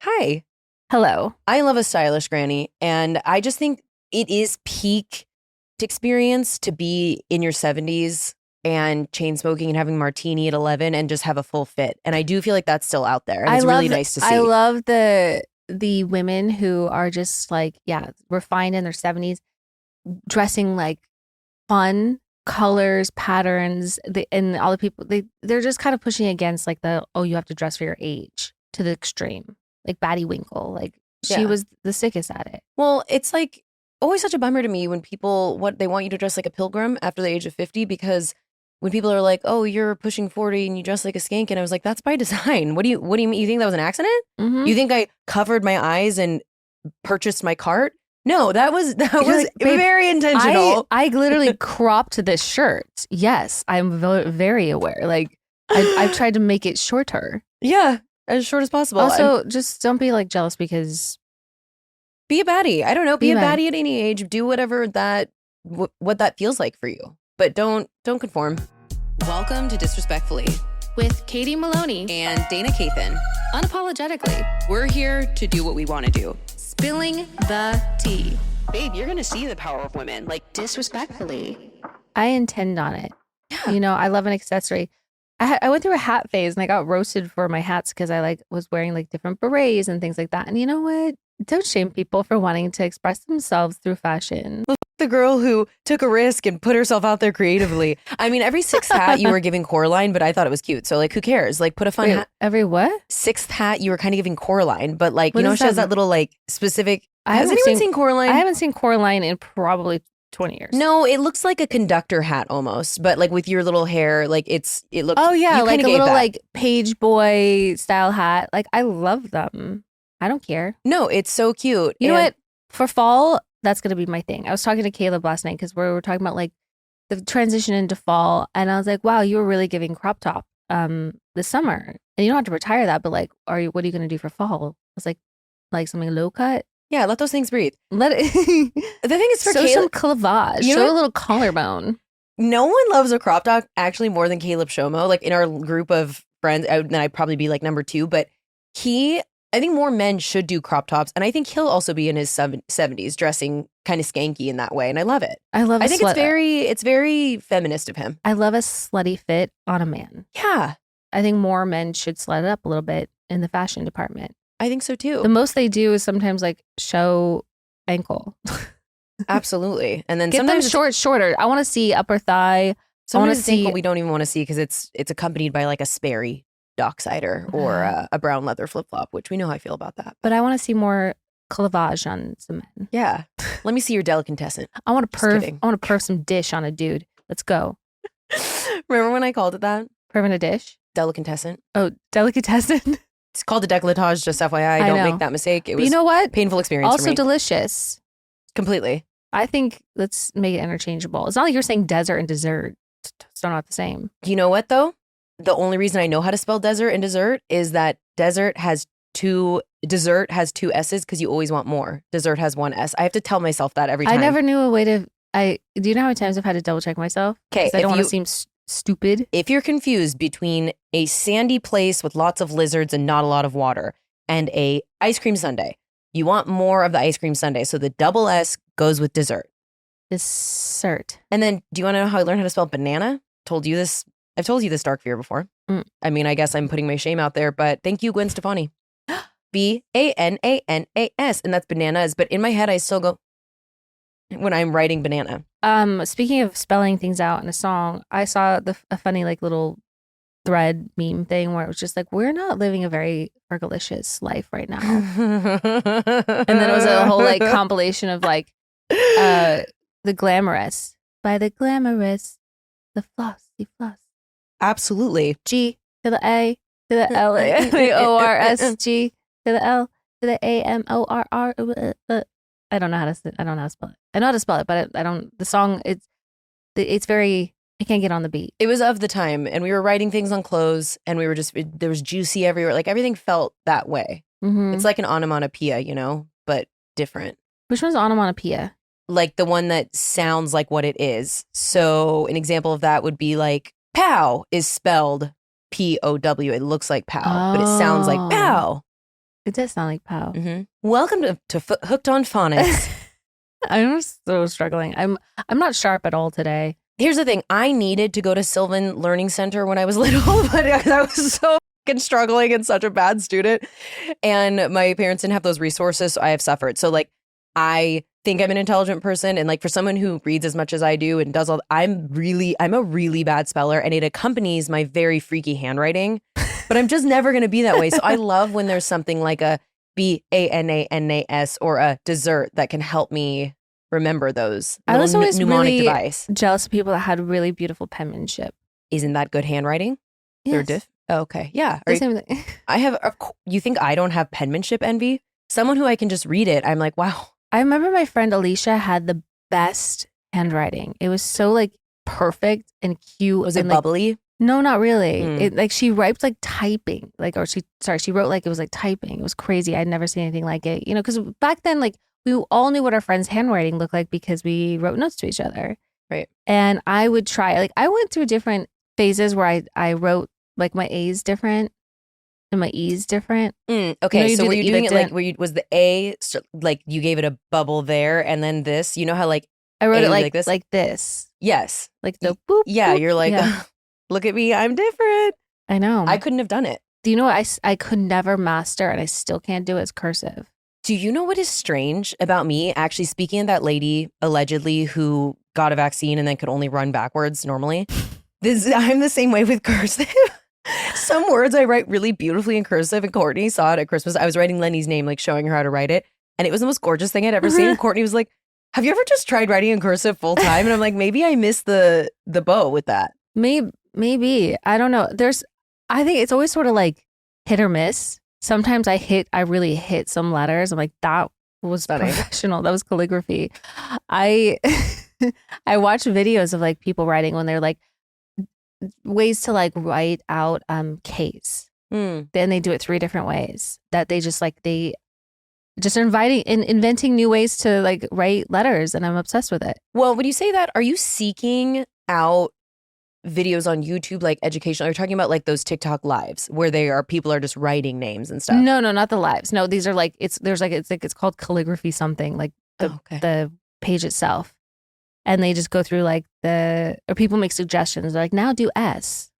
Hi. Hello. I love a stylish granny, and I just think it is peak experience to be in your 70s and chain smoking and having martini at 11 and just have a full fit. And I do feel like that's still out there, and it's really nice to see. I love the women who are just like, refined in their 70s, dressing like fun colors, patterns, and all the people they're just kind of pushing against like you have to dress for your age to the extreme. Like Batty Winkle, like she was the sickest at it. Well, it's like always such a bummer to me when people they want you to dress like a pilgrim after the age of 50, because when people are like, "Oh, you're pushing 40 and you dress like a skank," and I was like, "That's by design. What do you mean? You think that was an accident? Mm-hmm. You think I covered my eyes and purchased my cart? No, that was like, very intentional. I literally cropped this shirt. Yes, I'm very aware. Like I've tried to make it shorter. Yeah, as short as possible. Also, just don't be like jealous because be a baddie. I don't know. Be a baddie at any age. Do whatever what that feels like for you. But don't conform. Welcome to Disrespectfully with Katie Maloney and Dayna Kathan. Unapologetically, we're here to do what we want to do. Spilling the tea. Babe, you're going to see the power of women, like disrespectfully. I intend on it. Yeah. You know, I love an accessory. I went through a hat phase and I got roasted for my hats because I was wearing like different berets and things like that. And you know what? Don't shame people for wanting to express themselves through fashion. The girl who took a risk and put herself out there creatively. I mean, every sixth hat you were giving Coraline, but I thought it was cute. So like, who cares? Like, put a fun hat. Every what? Sixth hat you were kind of giving Coraline, but like, what, you know, she has that little like specific. Has anyone seen Coraline? I haven't seen Coraline in probably 20 years. No, it looks like a conductor hat almost, but like with your little hair, like it looks. Oh yeah, like a little like page boy style hat. Like I love them. I don't care. No, it's so cute. You know what? For fall, that's going to be my thing. I was talking to Caleb last night because we were talking about like the transition into fall. And I was like, wow, you were really giving crop top this summer. And you don't have to retire that, but like, what are you going to do for fall? I was like something low cut. Yeah, let those things breathe. Let it. The thing is for Caleb, some cleavage. Show a little collarbone. No one loves a crop top actually more than Caleb Shomo. Like in our group of friends, then I'd probably be like number 2, but I think more men should do crop tops, and I think he'll also be in his 70s dressing kind of skanky in that way, and I love it. I think it's very feminist of him. I love a slutty fit on a man. Yeah. I think more men should slut it up a little bit in the fashion department. I think so too. The most they do is sometimes like show ankle. Absolutely. And then get sometimes them shorter. I want to see upper thigh. Sometimes it's ankle we don't even want to see because it's accompanied by like a Sperry Docksider or a brown leather flip-flop, which we know how I feel about that. But I want to see more cleavage on some men. Yeah. Let me see your delicatessen. I want to perv some dish on a dude. Let's go. Remember when I called it that? Perving a dish? Delicatessen. Oh, delicatessen. It's called a décolletage, just FYI. Don't make that mistake. It was you know what? Painful experience also for me. Delicious. Completely. I think let's make it interchangeable. It's not like you're saying desert and dessert. It's not the same. You know what, though? The only reason I know how to spell desert and dessert is that dessert has 2 S's because you always want more. Dessert has 1 S. I have to tell myself that every time. I never knew a way to. Do you know how many times I've had to double check myself? Okay, I don't want to seem stupid. If you're confused between a sandy place with lots of lizards and not a lot of water and a ice cream sundae, you want more of the ice cream sundae. So the double S goes with dessert. Dessert. And then, do you want to know how I learned how to spell banana? I've told you this dark fear before. I mean, I guess I'm putting my shame out there, but thank you, Gwen Stefani. Bananas, and that's bananas. But in my head, I still go when I'm writing banana. Speaking of spelling things out in a song, I saw a funny like little thread meme thing where it was just like, we're not living a very fergalicious life right now. And then it was a whole like compilation of like the glamorous by the glamorous, the flossy floss. Absolutely. G to the A to the L the O-R-S G to the L to the A-M-O-R-R. I don't know how to spell it. I know how to spell it, but I don't. The song it's very. I can't get on the beat. It was of the time, and we were writing things on clothes, and we were there was juicy everywhere. Like everything felt that way. Mm-hmm. It's like an onomatopoeia, you know, but different. Which one's onomatopoeia? Like the one that sounds like what it is. So an example of that would be like pow is spelled P-O-W. It looks like pow, but it sounds like pow. It does sound like pow. Welcome to Hooked on Phonics. I'm so struggling. I'm not sharp at all today. Here's the thing. I needed to go to Sylvan Learning Center when I was little, but I was so fucking struggling and such a bad student. And my parents didn't have those resources, so I have suffered. So like, I think I'm an intelligent person. And like for someone who reads as much as I do and does all, I'm a really bad speller, and it accompanies my very freaky handwriting, but I'm just never going to be that way. So I love when there's something like a BANANAS or a dessert that can help me remember those. I was always mnemonic really device. jealous of people that had really beautiful penmanship. Isn't that good handwriting? Yes. Oh, okay. Yeah. The same thing. You think I don't have penmanship envy? Someone who I can just read it, I'm like, wow. I remember my friend Alicia had the best handwriting. It was so like perfect and cute. Was it and, like, bubbly? No, not really. It like she writes like typing, like she wrote like it was like typing. It was crazy. I'd never seen anything like it. You know, because back then like we all knew what our friends' handwriting looked like because we wrote notes to each other. Right. And I would try. Like I went through different phases where I wrote like my A's different and my E's different. Okay, You know, so were you doing it like was the A like you gave it a bubble there and then this? You know how like I wrote A it like this? like this, Yes. like the boop. Yeah, boop. you're like, Yeah. look at me, I'm different. I know. I couldn't have done it. Do you know what I could never master and I still can't do it? Is cursive. Do you know what is strange about me? Actually, speaking of that lady allegedly who got a vaccine and then could only run backwards normally, I'm the same way with cursive. Some words I write really beautifully in cursive, and Courtney saw it at Christmas. I was writing Lenny's name, like showing her how to write it, and it was the most gorgeous thing I'd ever seen. And Courtney was like, "Have you ever just tried writing in cursive full time?" And I'm like, "Maybe I missed the bow with that." Maybe. I don't know. I think it's always sort of like hit or miss. Sometimes I really hit some letters. I'm like, that was Stunning. professional. That was calligraphy. I watch videos of like people writing when they're like ways to like write out case. Then they do it 3 different ways that they just are inventing new ways to like write letters, and I'm obsessed with it. Well, when you say that, are you seeking out videos on YouTube like educational? Are you talking about like those TikTok lives where people are just writing names and stuff? No, not the lives. No, these are like it's called calligraphy something, like the page itself. And they just go through like or people make suggestions. They're like, now do S.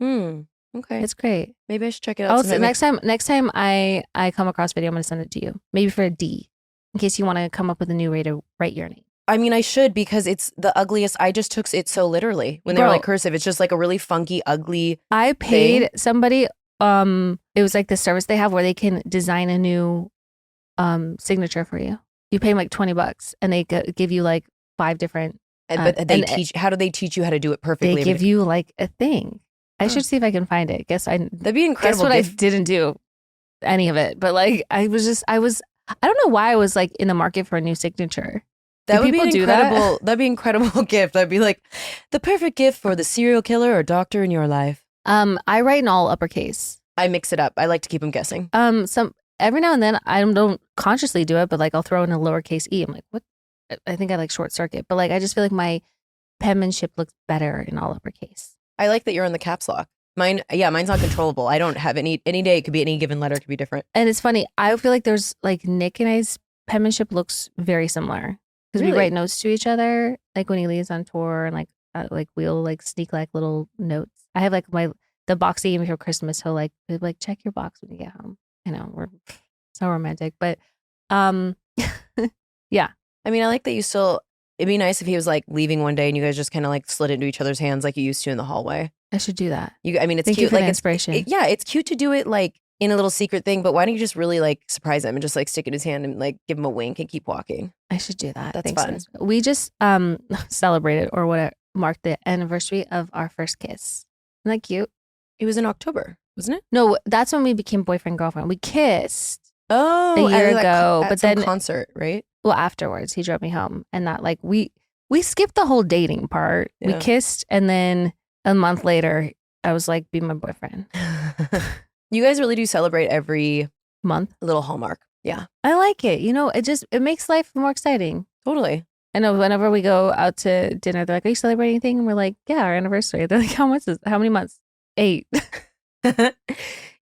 Okay. It's great. Maybe I should check it out. Next time I come across video, I'm going to send it to you. Maybe for a D, in case you want to come up with a new way to write your name. I mean, I should, because it's the ugliest. I just took it so literally when they were like cursive. It's just like a really funky, ugly I paid somebody, it was like the service they have where they can design a new signature for you. You pay them like $20 and they give you like 5 different. But they teach. How do they teach you how to do it perfectly? They give you like a thing. I should see if I can find it. That'd be incredible. Guess what I didn't do any of it, but like I don't know why I was like in the market for a new signature. That would be incredible. That'd be an incredible gift. That'd be like the perfect gift for the serial killer or doctor in your life. I write in all uppercase. I mix it up. I like to keep them guessing. Every now and then I don't consciously do it, but like I'll throw in a lowercase e. I'm like, what? I think I like short circuit, but like I just feel like my penmanship looks better in all uppercase. I like that you're on the caps lock. Mine's not controllable. I don't have any day. It could be any given letter. It could be different. And it's funny. I feel like there's like Nick and I's penmanship looks very similar because we write notes to each other. Like when he leaves on tour and like we'll like sneak like little notes. I have like the box he gave me for Christmas. He'll like check your box when you get home. I know we're so romantic, but yeah. I mean, I like that you still. It'd be nice if he was like leaving one day and you guys just kind of like slid into each other's hands like you used to in the hallway. I should do that. I mean, it's Thank cute. You for like the inspiration. It's cute to do it like in a little secret thing. But why don't you just really like surprise him and just like stick in his hand and like give him a wink and keep walking? I should do that. That's Thanks, fun. We just celebrated or what marked the anniversary of our first kiss. Isn't that cute? It was in October, wasn't it? No, that's when we became boyfriend girlfriend. We kissed a year ago, but then concert, right? Well, afterwards he drove me home, and not like we skipped the whole dating part. Yeah. We kissed, and then a month later, I was like, "Be my boyfriend." You guys really do celebrate every month, a little Hallmark. Yeah, I like it. You know, it makes life more exciting. Totally. I know. Whenever we go out to dinner, they're like, "Are you celebrating anything?" And we're like, "Yeah, our anniversary." They're like, "How many months?" 8.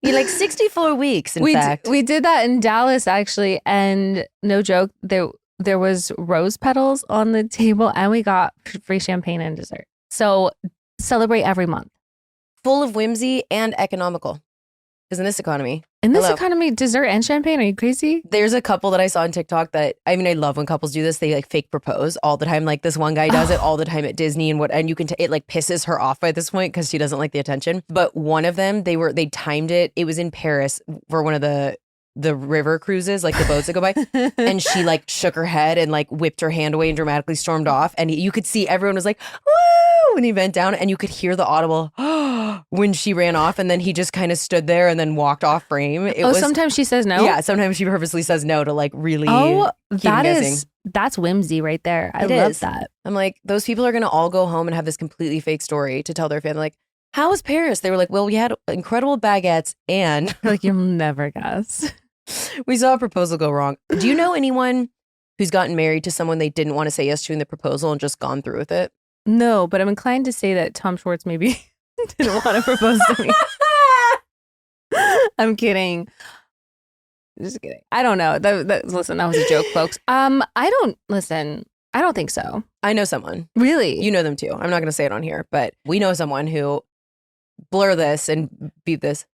You like 64 weeks, in fact. We did that in Dallas, actually. And no joke, there was rose petals on the table and we got free champagne and dessert. So celebrate every month. Full of whimsy and economical. Because in this economy. Dessert and champagne, are you crazy? There's a couple that I saw on TikTok that, I mean, I love when couples do this. They like fake propose all the time. Like this one guy does it all the time at Disney and you can, it like pisses her off at this point because she doesn't like the attention. But one of them, they timed it. It was in Paris for one of the river cruises, like the boats that go by. And she like shook her head and like whipped her hand away and dramatically stormed off. And you could see everyone was like, woo, when he bent down and you could hear the audible when she ran off. And then he just kind of stood there and then walked off frame. Sometimes she says no? Yeah, sometimes she purposely says no to like really keep guessing. That's whimsy right there. I love that. I'm like, those people are going to all go home and have this completely fake story to tell their family. Like, how was Paris? They were like, well, we had incredible baguettes and like, you'll never guess. We saw a proposal go wrong. Do you know anyone who's gotten married to someone they didn't want to say yes to in the proposal and just gone through with it? No, but I'm inclined to say that Tom Schwartz maybe didn't want to propose to me. I'm kidding. Just kidding. I don't know. Listen, that was a joke, folks. I don't think so. I know someone. Really? You know them too. I'm not going to say it on here, but we know someone who, blur this and beep this.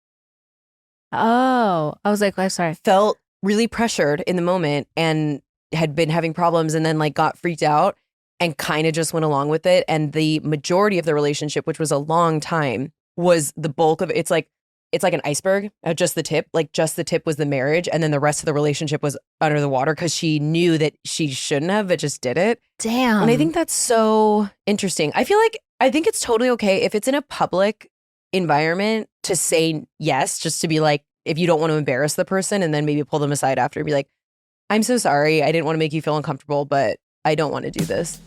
Oh, I was like, I'm sorry. Felt really pressured in the moment and had been having problems and then like got freaked out and kind of just went along with it. And the majority of the relationship, which was a long time, was the bulk of it. It's like an iceberg, just the tip. Like just the tip was the marriage. And then the rest of the relationship was under the water because she knew that she shouldn't have, but just did it. Damn. And I think that's so interesting. I think it's totally okay if it's in a public environment to say yes, just to be like, if you don't want to embarrass the person and then maybe pull them aside after and be like, I'm so sorry. I didn't want to make you feel uncomfortable, but I don't want to do this.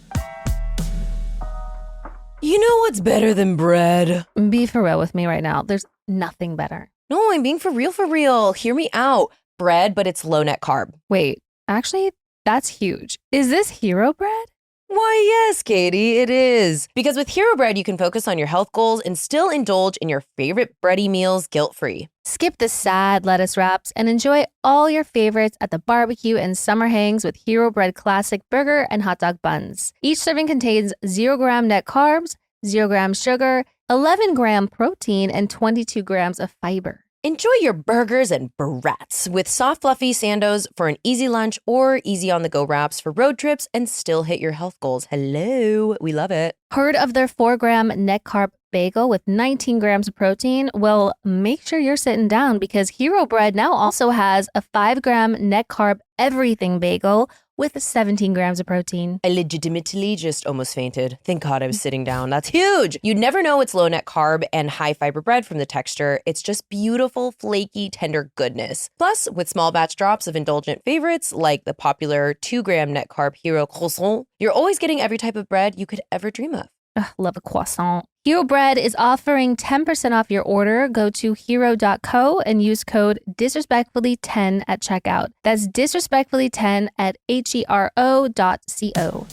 You know what's better than bread? Be for real with me right now. There's nothing better. No, I'm being for real. Hear me out. Bread, but it's low net carb. Wait, actually, that's huge. Is this hero bread? Why, yes, Katie, it is. Because with Hero Bread, you can focus on your health goals and still indulge in your favorite bready meals guilt-free. Skip the sad lettuce wraps and enjoy all your favorites at the barbecue and summer hangs with Hero Bread classic burger and hot dog buns. Each serving contains 0 gram net carbs, 0 gram sugar, 11 gram protein, and 22 grams of fiber. Enjoy your burgers and brats with soft, fluffy sandos for an easy lunch or easy on-the-go wraps for road trips and still hit your health goals. Hello, we love it. Heard of their 4 gram net carb bagel with 19 grams of protein? Well, make sure you're sitting down because Hero Bread now also has a 5 gram net carb everything bagel with 17 grams of protein. I legitimately just almost fainted. Thank God I was sitting down. That's huge. You'd never know it's low net carb and high fiber bread from the texture. It's just beautiful, flaky, tender goodness. Plus, with small batch drops of indulgent favorites like the popular 2 gram net carb Hero Croissant, you're always getting every type of bread you could ever dream of. Ugh, love a croissant. Hero Bread is offering 10% off your order. Go to hero.co and use code disrespectfully10 at checkout. That's disrespectfully10 at hero.co.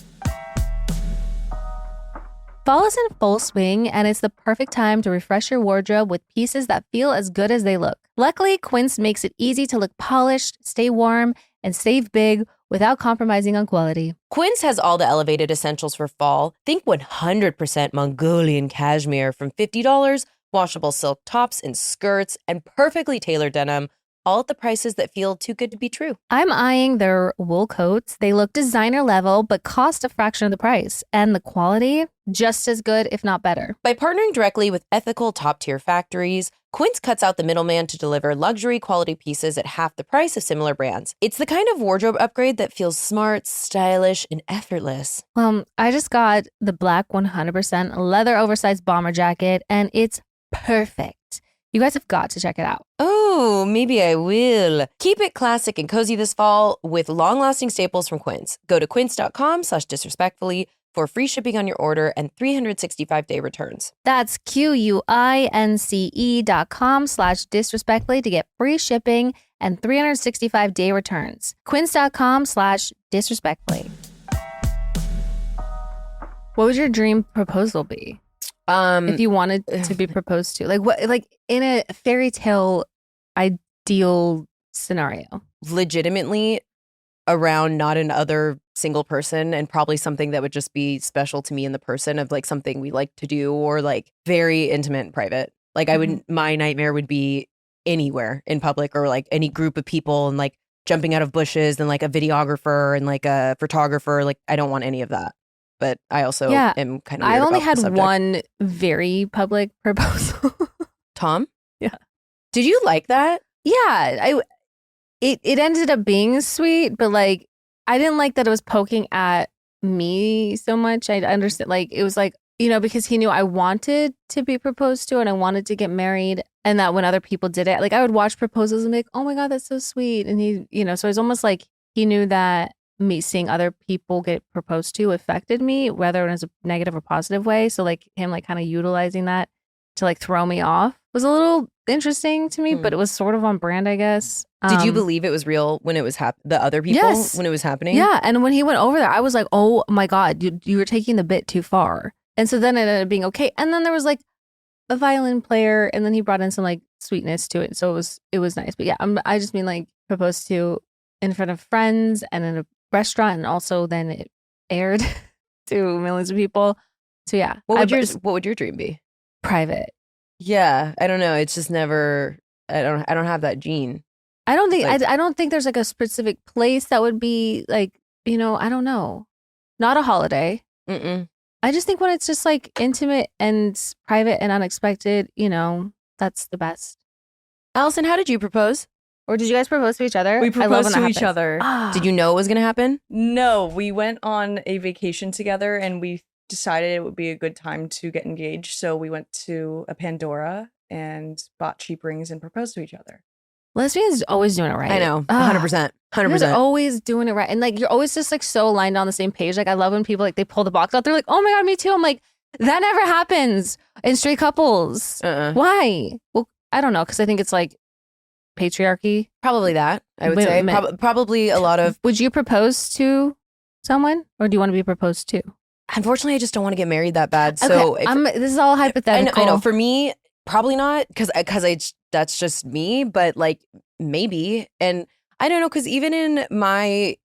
Fall is in full swing, and it's the perfect time to refresh your wardrobe with pieces that feel as good as they look. Luckily, Quince makes it easy to look polished, stay warm, and save big without compromising on quality. Quince has all the elevated essentials for fall. Think 100% Mongolian cashmere from $50, washable silk tops and skirts, and perfectly tailored denim, all at the prices that feel too good to be true. I'm eyeing their wool coats. They look designer level, but cost a fraction of the price. And the quality, just as good, if not better. By partnering directly with ethical top-tier factories, Quince cuts out the middleman to deliver luxury quality pieces at half the price of similar brands. It's the kind of wardrobe upgrade that feels smart, stylish, and effortless. I just got the black 100% leather oversized bomber jacket, and it's perfect. You guys have got to check it out. Oh, maybe I will. Keep it classic and cozy this fall with long-lasting staples from Quince. Go to quince.com/disrespectfully for free shipping on your order and 365-day returns. That's QUINCE.com/disrespectfully to get free shipping and 365-day returns. Quince.com/disrespectfully. What would your dream proposal be? If you wanted to be proposed to, like what, like in a fairy tale ideal scenario, legitimately around not another single person, and probably something that would just be special to me and the person, of like something we like to do, or like very intimate and private. Like I would, my nightmare would be anywhere in public, or like any group of people, and like jumping out of bushes, and like a videographer and like a photographer. Like I don't want any of that. But I also am kind of weird. I only about had the subject. one very public proposal. Tom? Yeah. Did you like that? Yeah. It ended up being sweet, but like I didn't like that it was poking at me so much. I understand, like it was like, you know, because he knew I wanted to be proposed to and I wanted to get married, and that when other people did it, like I would watch proposals and be like, oh my God, that's so sweet. And he, you know, so it was almost like he knew that me seeing other people get proposed to affected me, whether it was a negative or positive way. So like him like kind of utilizing that to like throw me off was a little interesting to me, but it was sort of on brand, I guess. Did you believe it was real when it was the other people, when it was happening? Yeah. And when he went over there, I was like, oh my God, you were taking the bit too far. And so then it ended up being okay. And then there was like a violin player, and then he brought in some like sweetness to it. So it was nice. But yeah, I just mean like proposed to in front of friends and in a restaurant, and also then it aired to millions of people. So yeah. What would your dream be? Private. Yeah, I don't know. It's just never. I don't have that gene. I don't think I don't think there's like a specific place that would be like, you know, I don't know. Not a holiday. I just think when it's just like intimate and private and unexpected, you know, that's the best. Allison, how did you propose? Or did you guys propose to each other? We proposed to each other. Did you know it was going to happen? No, we went on a vacation together and we decided it would be a good time to get engaged. So we went to a Pandora and bought cheap rings and proposed to each other. Lesbians always doing it right. I know, 100%. 100%. You're always doing it right. And like, you're always just like so aligned on the same page. Like, I love when people like, they pull the box out. They're like, oh my God, me too. I'm like, that never happens in straight couples. Why? Well, I don't know. Cause I think it's like patriarchy. Probably that, I would say. Probably a lot of. Would you propose to someone, or do you want to be proposed to? Unfortunately, I just don't want to get married that bad. So this is all hypothetical. I know. For me, probably not, because that's just me. But like maybe, and I don't know, because even in my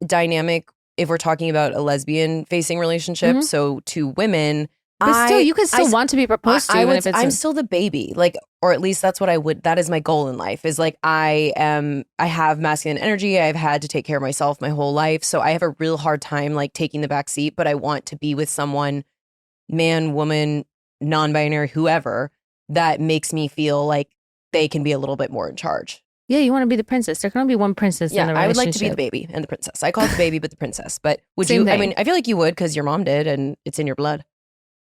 dynamic, if we're talking about a lesbian facing relationship, so two women, but still, you could still want to be proposed to. I'm still the baby, like, or at least that's what I would. That is my goal in life. Is like I have masculine energy. I've had to take care of myself my whole life, so I have a real hard time like taking the back seat. But I want to be with someone, man, woman, non-binary, whoever, that makes me feel like they can be a little bit more in charge. Yeah, you want to be the princess. There can only be one princess in the relationship. I would like to be the baby and the princess. I call it the baby, but the princess. But would Same you? thing. I mean, I feel like you would, because your mom did, and it's in your blood.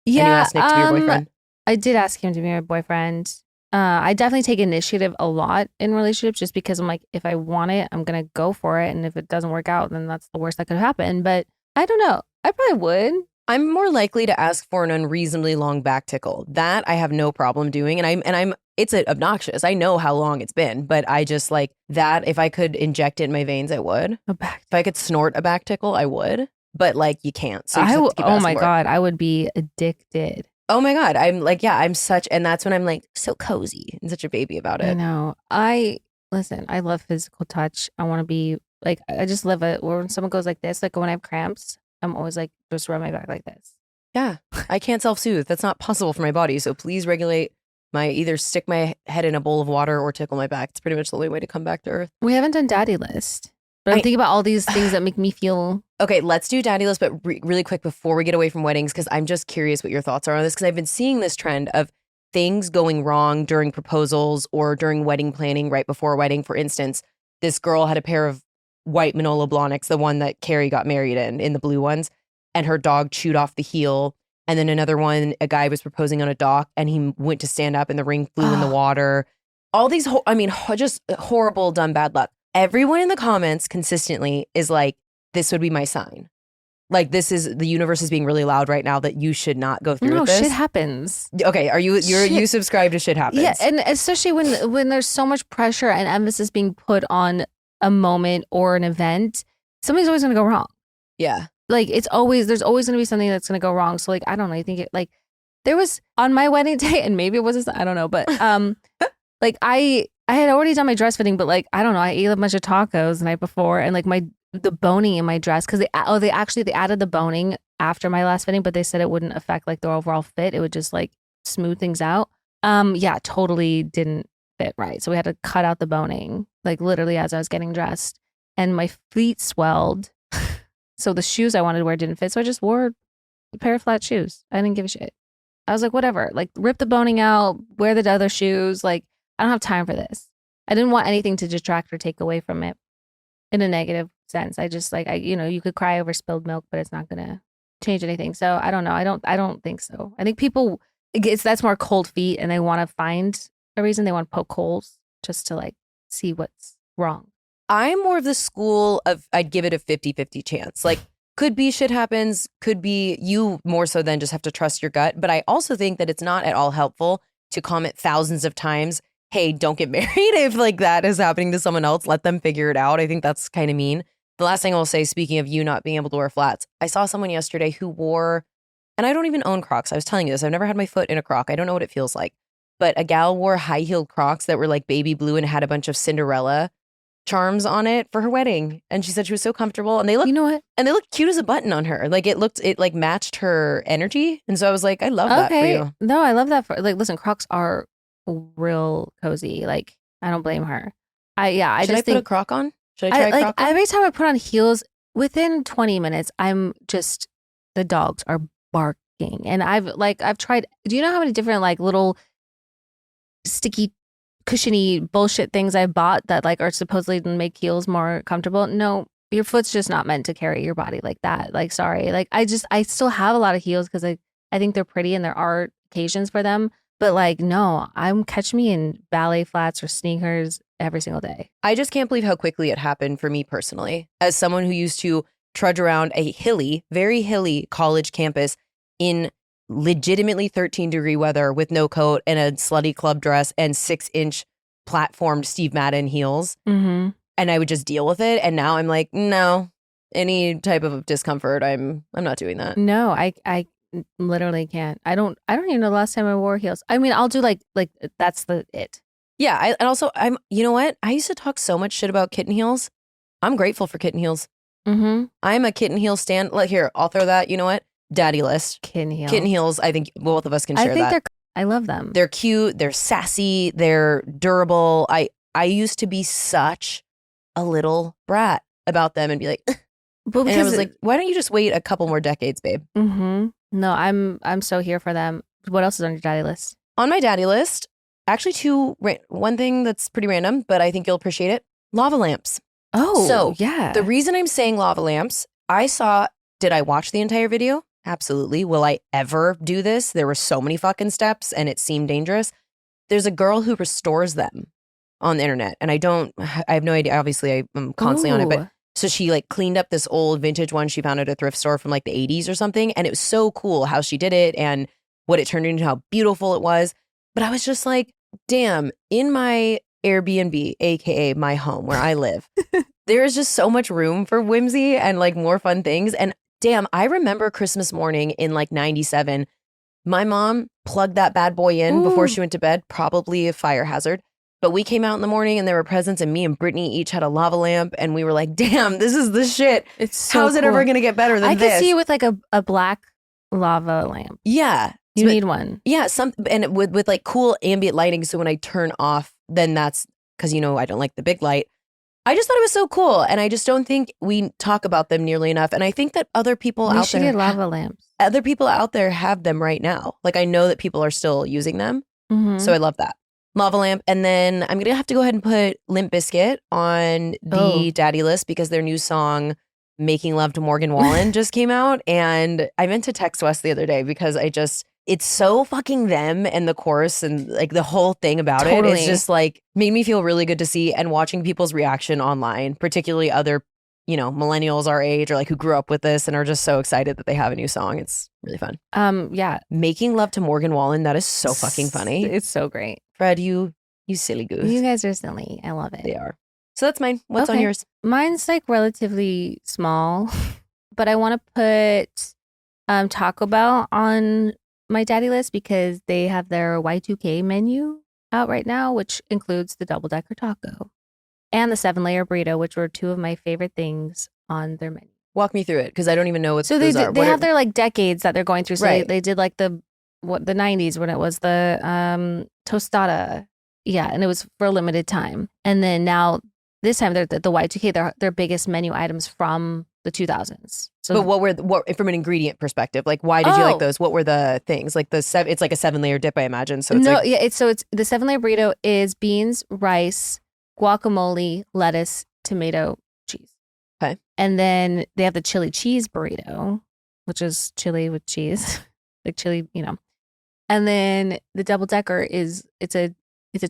Yeah, and you asked Nick to be your boyfriend. I did ask him to be my boyfriend. I definitely take initiative a lot in relationships, just because I'm like, if I want it, I'm gonna go for it, and if it doesn't work out, then that's the worst that could happen. But I don't know. I probably would. I'm more likely to ask for an unreasonably long back tickle. That I have no problem doing, and I'm. It's obnoxious. I know how long it's been, but I just like that. If I could inject it in my veins, I would. If I could snort a back tickle, I would. But like you can't. So oh my God, I would be addicted. Oh my God, I'm like, yeah, I'm such, and that's when I'm like so cozy and such a baby about it. I know. Listen, I love physical touch. I want to be like, I just love it. Or when someone goes like this, like when I have cramps, I'm always like, just rub my back like this. Yeah, I can't self-soothe. That's not possible for my body. So please regulate either stick my head in a bowl of water or tickle my back. It's pretty much the only way to come back to earth. We haven't done daddy list. But I'm thinking about all these things that make me feel... Okay, let's do daddy list, but really quick before we get away from weddings, because I'm just curious what your thoughts are on this, because I've been seeing this trend of things going wrong during proposals or during wedding planning right before a wedding. For instance, this girl had a pair of white Manolo Blahniks, the one that Carrie got married in the blue ones, and her dog chewed off the heel. And then another one, a guy was proposing on a dock, and he went to stand up and the ring flew in the water. All these, just horrible, dumb, bad luck. Everyone in the comments consistently is like, this would be my sign. Like, the universe is being really loud right now that you should not go through with this. No, shit happens. Okay, you subscribe to shit happens? Yeah, and especially when there's so much pressure and emphasis being put on a moment or an event, something's always going to go wrong. Yeah. Like, there's always going to be something that's going to go wrong. So like, I don't know. I think There was on my wedding day, and maybe it was I don't know, but like I had already done my dress fitting, but like I don't know, I ate a bunch of tacos the night before, and like the boning in my dress because they added the boning after my last fitting, but they said it wouldn't affect like the overall fit. It would just like smooth things out. Yeah, totally didn't fit right. So we had to cut out the boning like literally as I was getting dressed, and my feet swelled. So the shoes I wanted to wear didn't fit. So I just wore a pair of flat shoes. I didn't give a shit. I was like, whatever, like rip the boning out, wear the other shoes. Like, I don't have time for this. I didn't want anything to detract or take away from it in a negative sense. I just like, you could cry over spilled milk, but it's not going to change anything. So I don't know. I don't think so. I think people, that's more cold feet and they want to find a reason. They want to poke holes just to like see what's wrong. I'm more of the school of I'd give it a 50-50 chance. Like, could be shit happens, could be you more so than just have to trust your gut. But I also think that it's not at all helpful to comment thousands of times, hey, don't get married if like that is happening to someone else. Let them figure it out. I think that's kind of mean. The last thing I'll say, speaking of you not being able to wear flats, I saw someone yesterday who wore, and I don't even own Crocs. I was telling you this. I've never had my foot in a Croc. I don't know what it feels like. But a gal wore high-heeled Crocs that were like baby blue and had a bunch of Cinderella charms on it for her wedding, and she said she was so comfortable, and they look, you know what, and they look cute as a button on her. Like it like matched her energy, and so I was like, I love that for you. No, I love that for like. Listen, Crocs are real cozy. Like I don't blame her. I Should just I put a Croc on? Should I try a like Croc on? every time I put on heels, within 20 minutes, I'm just the dogs are barking, and I've tried. Do you know how many different like little sticky cushiony bullshit things I bought that like are supposedly to make heels more comfortable? No, your foot's just not meant to carry your body like that. Like, sorry. Like I still have a lot of heels because I think they're pretty and there are occasions for them. But like, no, catch me in ballet flats or sneakers every single day. I just can't believe how quickly it happened for me personally. As someone who used to trudge around a very hilly college campus in legitimately 13-degree weather with no coat and a slutty club dress and 6-inch platformed Steve Madden heels. Mm-hmm. And I would just deal with it. And now I'm like, no, any type of discomfort, I'm not doing that. No, I literally can't. I don't even know the last time I wore heels. I mean, I'll do like that's it. Yeah. And also you know what? I used to talk so much shit about kitten heels. I'm grateful for kitten heels. Mm-hmm. I'm a kitten heel stan. Like, here, I'll throw that. You know what? Daddy list. Kitten heels. Kitten heels. I think both of us can share that. I love them. They're cute. They're sassy. They're durable. I used to be such a little brat about them and be like, and I was like, why don't you just wait a couple more decades, babe? Mm-hmm. No, I'm so here for them. What else is on your daddy list? On my daddy list, actually one thing that's pretty random, but I think you'll appreciate it. Lava lamps. Oh, so yeah. The reason I'm saying lava lamps, did I watch the entire video? Absolutely. Will I ever do this? There were so many fucking steps and it seemed dangerous. There's a girl who restores them on the internet, and I have no idea. Obviously, I'm constantly on it, but so she like cleaned up this old vintage one she found at a thrift store from like the 80s or something, and it was so cool how she did it and what it turned into, how beautiful it was. But I was just like, damn, in my Airbnb, aka my home where I live, there is just so much room for whimsy and like more fun things. And damn, I remember Christmas morning in like 97, my mom plugged that bad boy in before she went to bed, probably a fire hazard. But we came out in the morning and there were presents, and me and Brittany each had a lava lamp, and we were like, damn, this is the shit. It's so How's it ever going to get better than this? I could see you with like a black lava lamp. Yeah. You need one. Yeah. And with like cool ambient lighting. So when I turn off, then that's because, I don't like the big light. I just thought it was so cool. And I just don't think we talk about them nearly enough. And I think that other people out there. We should get lava lamps. Other people out there have them right now. Like, I know that people are still using them. Mm-hmm. So I love that. Lava lamp. And then I'm going to have to go ahead and put Limp Bizkit on the daddy list because their new song, Making Love to Morgan Wallen, just came out. And I meant to text Wes the other day because it's so fucking them, and the chorus and like the whole thing about it. It's just like made me feel really good to see, and watching people's reaction online, particularly other, millennials our age or like who grew up with this and are just so excited that they have a new song. It's really fun. Yeah. Making Love to Morgan Wallen. That is so fucking funny. It's so great. Fred, you silly goose. You guys are silly. I love it. They are. So that's mine. What's on yours? Mine's like relatively small, but I want to put Taco Bell on my daddy list because they have their Y2K menu out right now, which includes the double-decker taco and the 7-layer burrito, which were two of my favorite things on their menu. Walk me through it because I don't even know what So those are. they have their like decades that they're going through. So Right. they did like the 90s when it was the tostada. Yeah, and it was for a limited time. And then now this time they're the Y2K, their biggest menu items from the 2000s. So But what from an ingredient perspective? Like, why did you like those? What were the things? Like it's like a 7-layer dip, I imagine. So it's it's the 7-layer burrito is beans, rice, guacamole, lettuce, tomato, cheese. Okay. And then they have the chili cheese burrito, which is chili with cheese, like chili, And then the double decker is it's a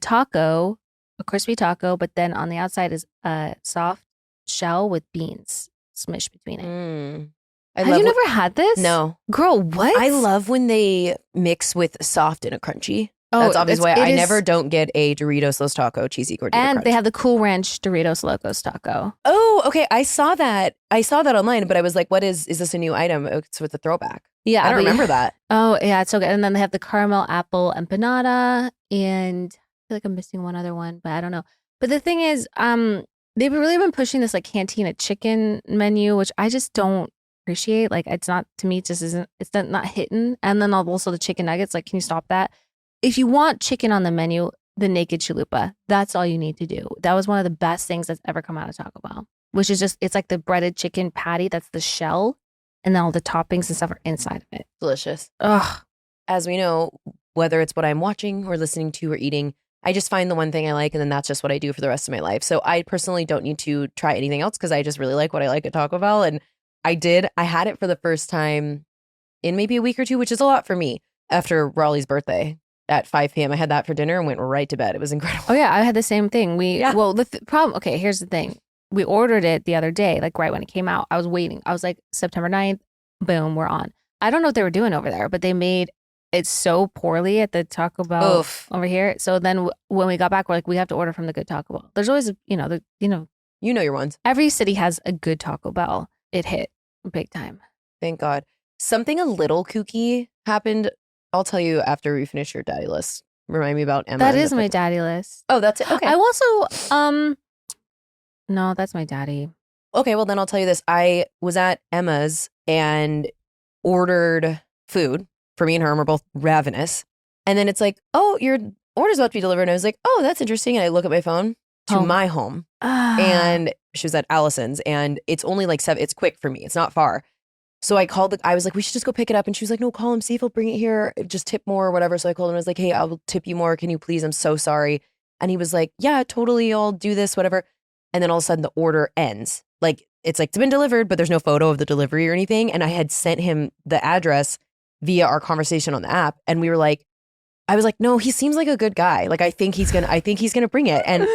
taco, a crispy taco, but then on the outside is a soft shell with beans smushed between it. Have you never had this? No. Girl, what? I love when they mix with soft and a crunchy. That's obviously why I never don't get a Doritos Los Taco cheesy gordita And crunch. they have the Cool Ranch Doritos Locos Taco. Oh, okay. I saw that online, but I was like, what is this a new item? It's with the throwback. Yeah. I don't remember that. Oh, yeah. It's so good. And then they have the caramel apple empanada. And I feel like I'm missing one other one, but I don't know. But the thing is, they've really been pushing this like cantina chicken menu, which I just don't appreciate. Like it's not, to me, it just isn't, it's not hitting. And then also the chicken nuggets. Like, can you stop that? If you want chicken on the menu, the naked chalupa, that's all you need to do. That was one of the best things that's ever come out of Taco Bell, which is just, it's like the breaded chicken patty. That's the shell. And then all the toppings and stuff are inside of it. Delicious. Ugh. As we know, whether it's what I'm watching or listening to or eating, I just find the one thing I like and then that's just what I do for the rest of my life. So I personally don't need to try anything else because I just really like what I like at Taco Bell. And I had it for the first time in maybe a week or two, which is a lot for me after Raleigh's birthday. At 5 p.m. I had that for dinner and went right to bed. It was incredible. Oh yeah, I had the same thing. Well, the problem, okay, here's the thing. We ordered it the other day, like right when it came out. I was waiting. I was like, September 9th, boom, we're on. I don't know what they were doing over there, but they made it so poorly at the Taco Bell over here. So then when we got back, we're like, we have to order from the good Taco Bell. There's always, you know your ones. Every city has a good Taco Bell. It hit big time. Thank God. Something a little kooky happened. I'll tell you after we finish your daddy list. Remind me about Emma. That is my daddy list. Oh, that's it. Okay. I also, no, that's my daddy. Okay, well then I'll tell you this. I was at Emma's and ordered food for me and her, and we're both ravenous. And then it's like, oh, your order's about to be delivered. And I was like, oh, that's interesting. And I look at my phone to my home. And she was at Allison's, and it's only like it's quick for me. It's not far. So I was like, we should just go pick it up. And she was like, no, call him, see if he'll bring it here. Just tip more or whatever. So I called him. I was like, hey, I'll tip you more. Can you please? I'm so sorry. And he was like, yeah, totally. I'll do this, whatever. And then all of a sudden the order ends. Like, it's been delivered, but there's no photo of the delivery or anything. And I had sent him the address via our conversation on the app. And I was like, no, he seems like a good guy. Like, I think he's gonna bring it. And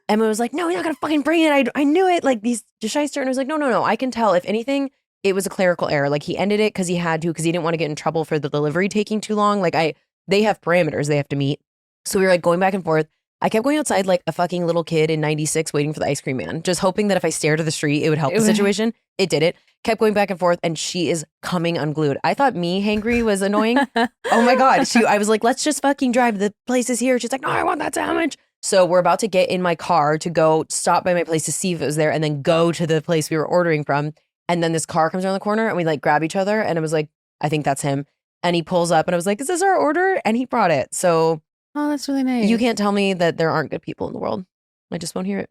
Emma was like, no, he's not gonna fucking bring it. I knew it. Like, these shyster. And I was like, no. I can tell. If anything, it was a clerical error. Like, he ended it because he had to, because he didn't want to get in trouble for the delivery taking too long. Like, they have parameters they have to meet. So we were like going back and forth. I kept going outside like a fucking little kid in 96 waiting for the ice cream man, just hoping that if I stared at the street, it would help the situation. It didn't. Kept going back and forth, and she is coming unglued. I thought me hangry was annoying. Oh my God. I was like, let's just fucking drive. The place is here. She's like, no, I want that sandwich. So we're about to get in my car to go stop by my place to see if it was there and then go to the place we were ordering from. And then this car comes around the corner and we like grab each other. And I was like, I think that's him. And he pulls up and I was like, is this our order? And he brought it. So oh, that's really nice. You can't tell me that there aren't good people in the world. I just won't hear it.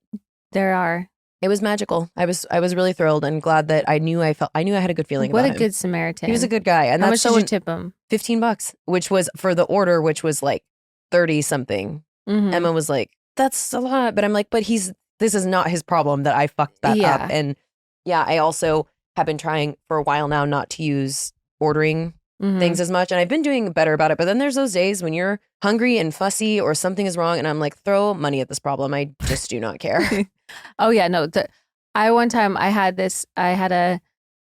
There are. It was magical. I was really thrilled and glad that I knew I had a good feeling about him. What a good Samaritan. He was a good guy. And how that's much did you tip him? $15, which was for the order, which was like 30 something. Mm-hmm. Emma was like, that's a lot. But I'm like, but this is not his problem that I fucked that up. And yeah, I also have been trying for a while now not to use ordering things as much. And I've been doing better about it. But then there's those days when you're hungry and fussy or something is wrong. And I'm like, throw money at this problem. I just do not care. Oh yeah, no. One time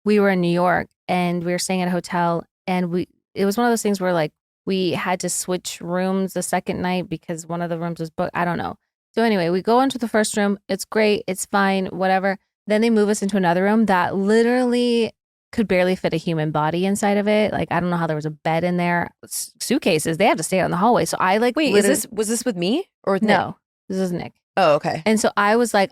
we were in New York and we were staying at a hotel and it was one of those things where like we had to switch rooms the second night because one of the rooms was booked. I don't know. So anyway, we go into the first room. It's great. It's fine. Whatever. Then they move us into another room that literally could barely fit a human body inside of it. Like, I don't know how there was a bed in there. Suitcases, they have to stay out in the hallway. So I like, Wait, was this with me or with Nick? No, this is Nick. Oh, okay. And so I was like,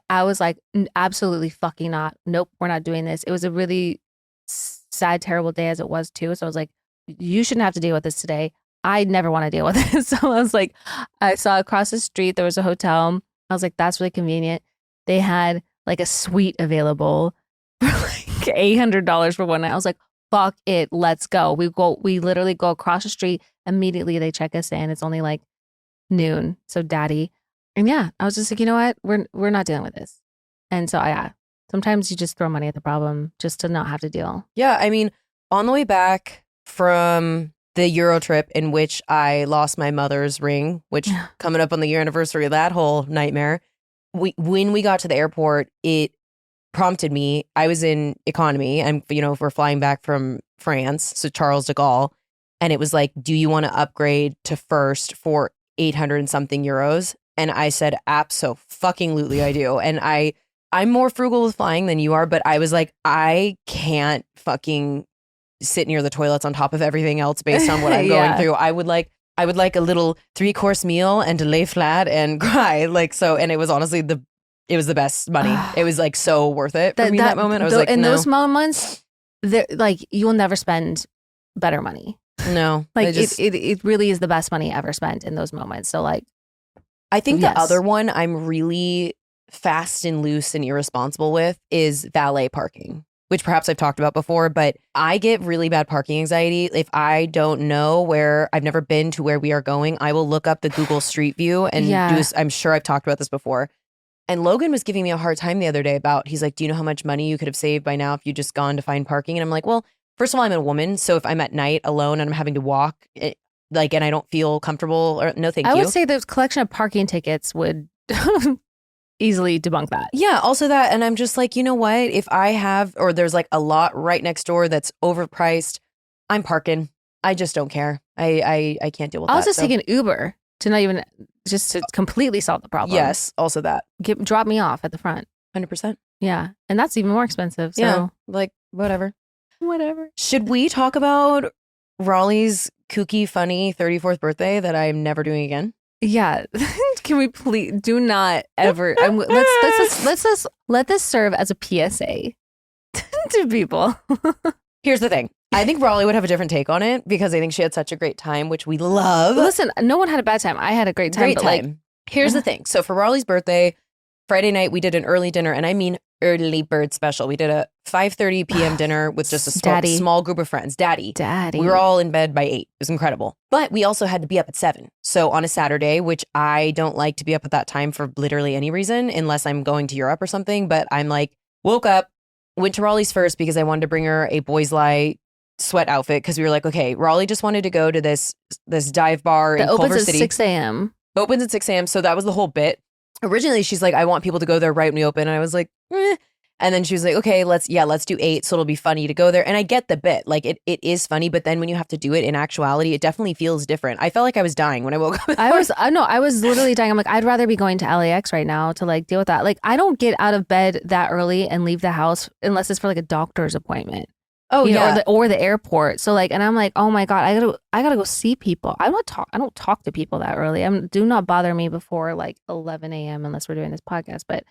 absolutely fucking not. Nope, we're not doing this. It was a really sad, terrible day as it was too. So I was like, you shouldn't have to deal with this today. I never want to deal with it. So I was like, I saw across the street, there was a hotel. I was like, that's really convenient. They had like a suite available for like $800 for one night. I was like, fuck it, let's go. We literally go across the street. Immediately they check us in. It's only like noon. So daddy. And yeah, I was just like, you know what? We're not dealing with this. And so sometimes you just throw money at the problem just to not have to deal. Yeah, I mean, on the way back from the Euro trip in which I lost my mother's ring, which coming up on the year anniversary of that whole nightmare, when we got to the airport, it prompted me. I was in economy and, we're flying back from France, so Charles de Gaulle, and it was like, do you want to upgrade to first for 800 and something euros? And I said, abso-fucking-lutely I do. And I'm more frugal with flying than you are, but I was like, I can't fucking sit near the toilets on top of everything else based on what I'm going through. I would like a little 3-course meal and to lay flat and cry. Like, so, and it was honestly it was the best money. It was like so worth it for me that moment. I was like, in no. those moments, like you will never spend better money. No. Like it really is the best money ever spent in those moments. So like, I think the other one I'm really fast and loose and irresponsible with is valet parking, which perhaps I've talked about before, but I get really bad parking anxiety. If I don't know where, I've never been to where we are going, I will look up the Google Street View and I'm sure I've talked about this before. And Logan was giving me a hard time the other day he's like, do you know how much money you could have saved by now if you just gone to find parking? And I'm like, well, first of all, I'm a woman. So if I'm at night alone and I'm having to walk, and I don't feel comfortable, or no, thank you. I would say the collection of parking tickets would easily debunk that. Yeah, also that. And I'm just like, you know what? If I have, or there's like a lot right next door that's overpriced, I'm parking. I just don't care. I can't deal with that. I'll just take an Uber to not even, just to completely solve the problem. Yes, also that. Drop me off at the front. 100%. Yeah. And that's even more expensive. So yeah, like whatever. Should we talk about Raleigh's kooky, funny 34th birthday that I'm never doing again? Yeah. Can we please do not ever let this serve as a PSA to people. Here's the thing. I think Raleigh would have a different take on it because I think she had such a great time, which we love. Listen, no one had a bad time. I had a great time. Like, here's the thing. So for Raleigh's birthday, Friday night, we did an early dinner, and I mean early bird special. We did a 5:30 p.m. dinner with just a small group of friends. Daddy. We were all in bed by 8. It was incredible. But we also had to be up at 7. So on a Saturday, which I don't like to be up at that time for literally any reason, unless I'm going to Europe or something. But I'm like, woke up, went to Raleigh's first because I wanted to bring her a Boys Lie sweat outfit because we were like, okay, Raleigh just wanted to go to this dive bar in Culver City. Opens at 6 a.m. Opens at 6 a.m. So that was the whole bit. Originally, she's like, I want people to go there right when we open. And I was like, eh. And then she was like, okay, let's do 8. So it'll be funny to go there. And I get the bit. Like it is funny. But then when you have to do it in actuality, it definitely feels different. I felt like I was dying when I woke up. I was literally dying. I'm like, I'd rather be going to LAX right now to like deal with that. Like I don't get out of bed that early and leave the house unless it's for like a doctor's appointment. Oh, yeah. Or the airport. So like, and I'm like, oh my God, I gotta go see people. I don't talk to people that early. Do not bother me before like 11 a.m. unless we're doing this podcast. But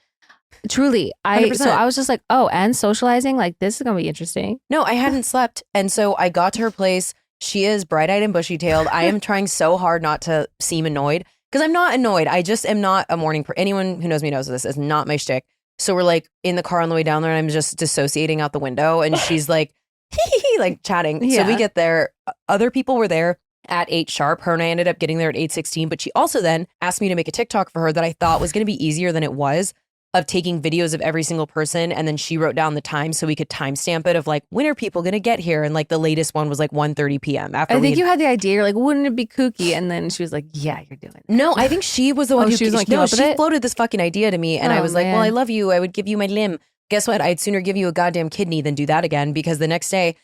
truly, I was just like, oh, and socializing, like this is gonna be interesting. No, I hadn't slept. And so I got to her place. She is bright-eyed and bushy-tailed. I am trying so hard not to seem annoyed because I'm not annoyed. I just am not a morning anyone who knows me knows this is not my shtick. So we're like in the car on the way down there and I'm just dissociating out the window and she's like, like chatting. Yeah. So we get there. Other people were there at 8 sharp. Her and I ended up getting there at 8:16. But she also then asked me to make a TikTok for her that I thought was going to be easier than it was, of taking videos of every single person. And then she wrote down the time so we could timestamp it of like, when are people going to get here? And like the latest one was like 1:30 p.m. I think you had the idea. You're like, wouldn't it be kooky? And then she was like, yeah, you're doing it. No, I think she was the one who she was like, she floated this fucking idea to me. And I was like, well, I love you. I would give you my limb. Guess what? I'd sooner give you a goddamn kidney than do that again, because the next day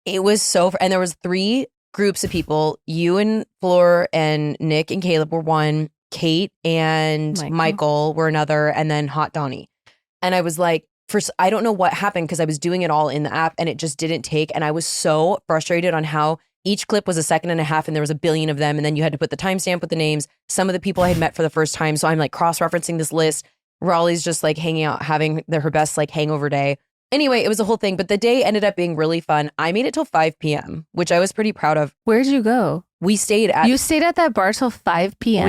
it was and there was 3 groups of people. You and Floor and Nick and Caleb were one. Kate and Michael were another. And then Hot Donnie. And I was like, I don't know what happened because I was doing it all in the app and it just didn't take. And I was so frustrated on how each clip was a second and a half and there was a billion of them. And then you had to put the timestamp with the names. Some of the people I had met for the first time. So I'm like cross-referencing this list. Raleigh's just like hanging out, having her best like hangover day. Anyway, it was a whole thing, but the day ended up being really fun. I made it till 5 p.m., which I was pretty proud of. Where'd you go? You stayed at that bar till 5 p.m.?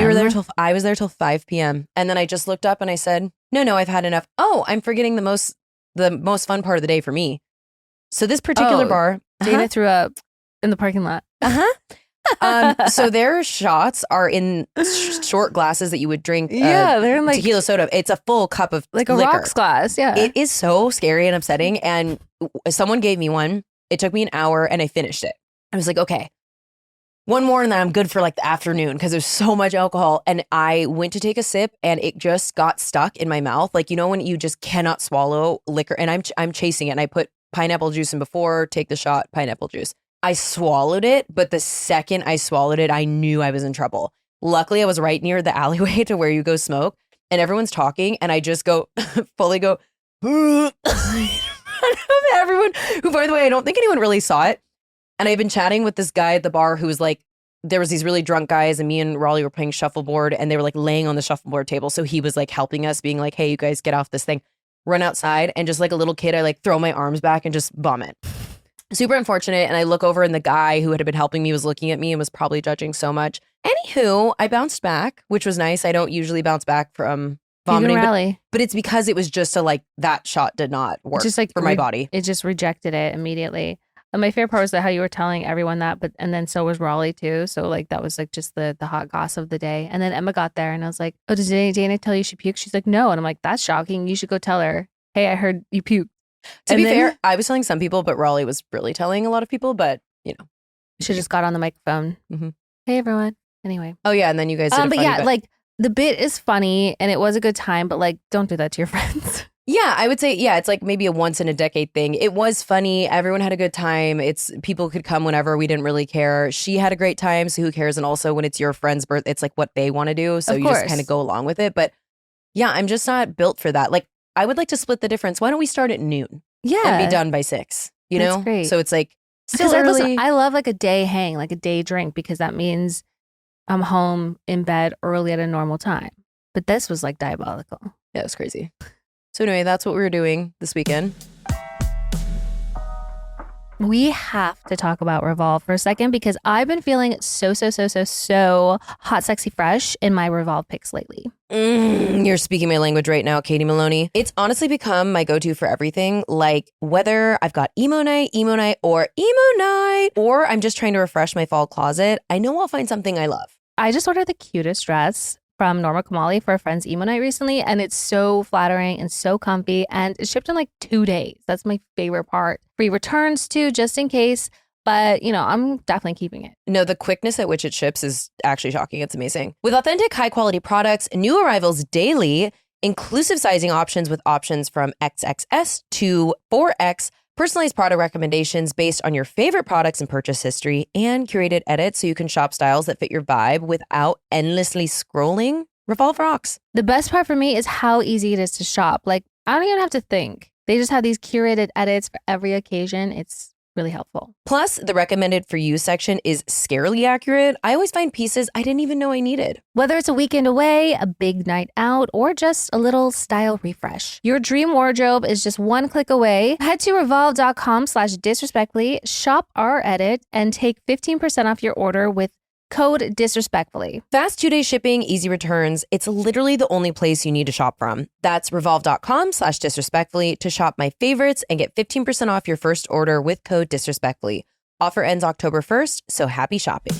I was there till 5 p.m. And then I just looked up and I said, no, I've had enough. Oh, I'm forgetting the most fun part of the day for me. So this particular bar. Dayna threw up in the parking lot. So their shots are in short glasses that you would drink. They're in like tequila soda. It's a full cup of like a liquor. rocks glass. Yeah, it is so scary and upsetting. And someone gave me one. It took me an hour and I finished it. I was like, okay, one more and then I'm good for like the afternoon because there's so much alcohol. And I went to take a sip and it just got stuck in my mouth. Like, you know, when you just cannot swallow liquor, and I'm chasing it. And I put pineapple juice in before, take the shot, pineapple juice. I swallowed it, but the second I swallowed it, I knew I was in trouble. Luckily, I was right near the alleyway to where you go smoke, and everyone's talking, and I just go, fully go, in front of everyone, who, by the way, I don't think anyone really saw it. And I've been chatting with this guy at the bar who was like, there was these really drunk guys, and me and Raleigh were playing shuffleboard, and they were like laying on the shuffleboard table. So he was like helping us, being like, hey, you guys get off this thing, run outside. And just like a little kid, I like throw my arms back and just vomit. Super unfortunate. And I look over and the guy who had been helping me was looking at me and was probably judging so much. Anywho, I bounced back, which was nice. I don't usually bounce back from vomiting, but it's because it was just that shot did not work just like for my body. It just rejected it immediately. And my favorite part was how you were telling everyone that, and then so was Raleigh too. So like that was like just the hot goss of the day. And then Emma got there and I was like, oh, did Dayna tell you she puked? She's like, no. And I'm like, that's shocking. You should go tell her, hey, I heard you puked. To be fair, I was telling some people, but Raleigh was really telling a lot of people. But, you know. She just got on the microphone. Mm-hmm. Hey, everyone. Anyway. Oh, yeah. And then you guys did but yeah, like the bit is funny and it was a good time, but like don't do that to your friends. Yeah, I would say, yeah, it's like maybe a once in a decade thing. It was funny. Everyone had a good time. People could come whenever. We didn't really care. She had a great time. So who cares? And also when it's your friend's birth, it's like what they want to do. So you just kind of go along with it. But yeah, I'm just not built for that. Like, I would like to split the difference. Why don't we start at noon? Yeah. And be done by 6, you know? That's great. So it's like still early. I love like a day hang, like a day drink, because that means I'm home in bed early at a normal time. But this was like diabolical. Yeah, it was crazy. So anyway, that's what we were doing this weekend. We have to talk about Revolve for a second because I've been feeling so hot, sexy, fresh in my Revolve pics lately. You're speaking my language right now, Katie Maloney. It's honestly become my go-to for everything. Like whether I've got emo night, or I'm just trying to refresh my fall closet, I know I'll find something I love. I just ordered the cutest dress from Norma Kamali for a friend's emo night recently, and it's so flattering and so comfy, and it shipped in like 2 days. That's my favorite part. Free returns too, just in case, but you know, I'm definitely keeping it. No, the quickness at which it ships is actually shocking. It's amazing. With authentic, high quality products, new arrivals daily, inclusive sizing options with options from XXS to 4X, personalized product recommendations based on your favorite products and purchase history, and curated edits so you can shop styles that fit your vibe without endlessly scrolling. Revolve rocks. The best part for me is how easy it is to shop. Like, I don't even have to think. They just have these curated edits for every occasion. It's really helpful. Plus, the recommended for you section is scarily accurate. I always find pieces I didn't even know I needed. Whether it's a weekend away, a big night out, or just a little style refresh, your dream wardrobe is just one click away. Head to revolve.com/disrespectfully, shop our edit, and take 15% off your order with code disrespectfully. Fast 2-day shipping, easy returns. It's literally the only place you need to shop from. That's revolve.com/disrespectfully to shop my favorites and get 15% off your first order with code disrespectfully. Offer ends October 1st, so happy shopping.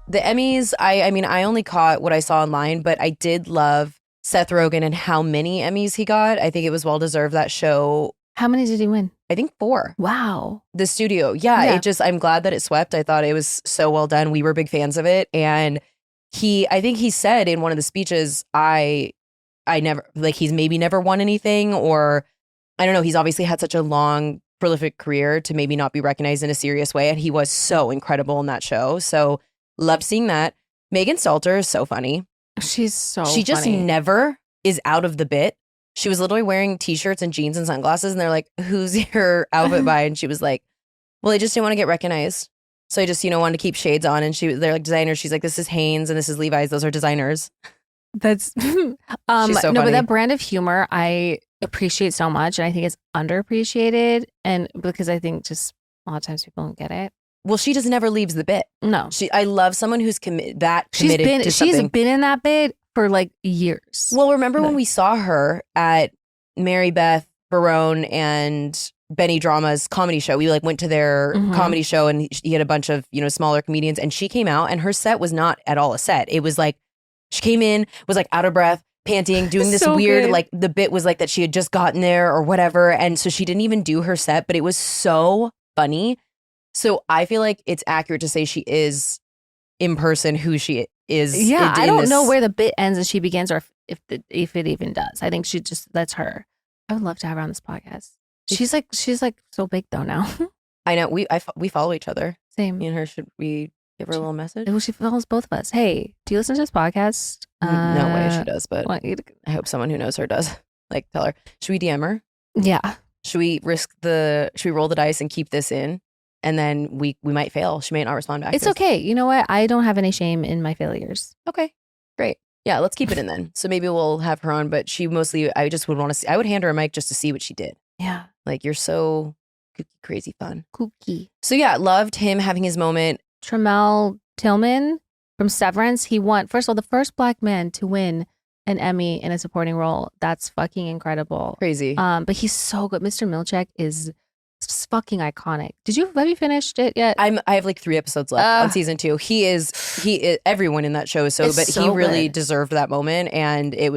The Emmys, I mean, I only caught what I saw online, but I did love Seth Rogen and how many Emmys he got. I think it was well-deserved, that show. How many did he win? I think 4. Wow. The studio. Yeah. I'm glad that it swept. I thought it was so well done. We were big fans of it. And I think he said in one of the speeches, I never, like, he's maybe never won anything, or I don't know. He's obviously had such a long, prolific career to maybe not be recognized in a serious way. And he was so incredible in that show. So loved seeing that. Megan Stalter is so funny. She's so She just never is out of the bit. She was literally wearing t-shirts and jeans and sunglasses, and they're like, "Who's your outfit by?" And she was like, "Well, I just didn't want to get recognized, so I just wanted to keep shades on." And they're like designers. She's like, "This is Hanes and this is Levi's. Those are designers." That's She's so no, funny. but that brand of humor I appreciate so much, and I think it's underappreciated, and because I think just a lot of times people don't get it. Well, she just never leaves the bit. No, I love someone who's committed to she's something. been in that bit for like years. Well, remember when we saw her at Mary Beth Barone and Benny Drama's comedy show? We like went to their comedy show, and he had a bunch of smaller comedians, and she came out, and her set was not at all a set. It was like she came in, was like out of breath, panting, doing this So weird good. like the bit was like that she had just gotten there or whatever, and so she didn't even do her set, but it was so funny. So I feel like it's accurate to say she is in person who she is. Yeah, I don't know this- where the bit ends and she begins, or if it even does. I think that's her. I would love to have her on this podcast. She's like so big though now. I know we follow each other. Same. Me and her, should we give her a little message? Well, she follows both of us. Hey, do you listen to this podcast? No way she does, but want you to- I hope someone who knows her does. Like, tell her. Should we DM her? Yeah. Should we roll the dice and keep this in? And then we might fail. She may not respond back. It's to us. okay. You know what? I don't have any shame in my failures. Okay, great. Yeah, let's keep it in then. So maybe we'll have her on, but she mostly, I just would want to see, I would hand her a mic just to see what she did. Yeah. Like, you're so kooky, crazy fun. Kooky. So yeah, loved him having his moment. Tramel Tillman from Severance. He won, first of all, the first Black man to win an Emmy in a supporting role. That's fucking incredible. Crazy. But he's so good. Mr. Milchek is fucking iconic. Have you finished it yet? I have like 3 episodes left on season 2. He is everyone in that show is It's but so he really good. deserved that moment, and it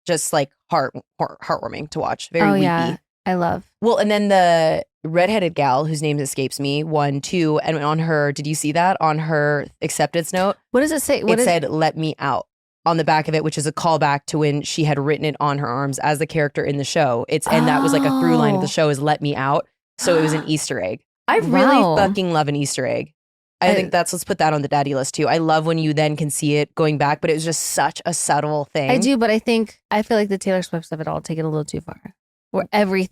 just like heartwarming to watch. Very weepy. Yeah. I love. Well, and then the redheaded gal whose name escapes me won 2, and on her, did you see that on her acceptance note? What does it say? It said "Let me out" on the back of it, which is a callback to when she had written it on her arms as the character in the show. And that was like a through line of the show is "Let me out." So it was an Easter egg. I really Wow. fucking love an Easter egg. I think let's put that on the daddy list too. I love when you then can see it going back, but it was just such a subtle thing. I do, but I feel like the Taylor Swifts of it all take it a little too far. Where every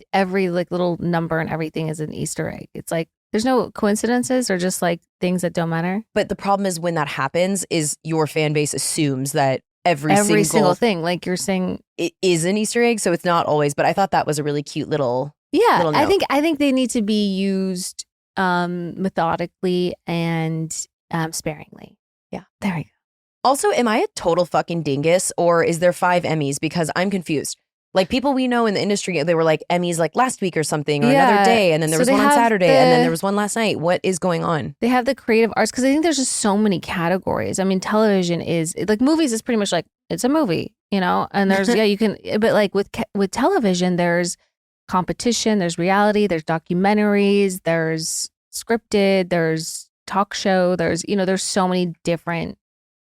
like little number and everything is an Easter egg. It's like there's no coincidences or just like things that don't matter. But the problem is when that happens is your fan base assumes that every single thing, like you're saying, it is an Easter egg. So it's not always, but I thought that was a really cute little yeah. note. I think they need to be used methodically and sparingly. Yeah. There we go. Also, am I a total fucking dingus, or is there 5 Emmys? Because I'm confused. Like people we know in the industry, they were like Emmys like last week or something, or another day, and then there was one on Saturday, and then there was one last night. What is going on? They have the creative arts because I think there's just so many categories. I mean, television is like movies is pretty much like it's a movie, and there's you can, but like with television, there's competition, there's reality, there's documentaries, there's scripted, there's talk show, there's so many different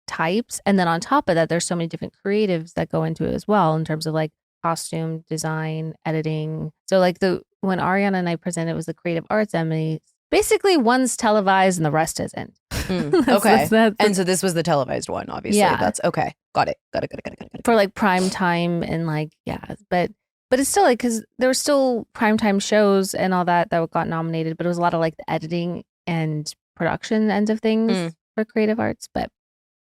types, and then on top of that, there's so many different creatives that go into it as well in terms of like costume design, editing. So like when Ariana and I presented, it was the Creative Arts Emmys. Basically, one's televised and the rest isn't. Okay. And so this was the televised one, obviously. Yeah. That's okay. Got it. For like prime time and like, yeah. But it's still like, because there were still primetime shows and all that got nominated, but it was a lot of like the editing and production end of things for creative arts. But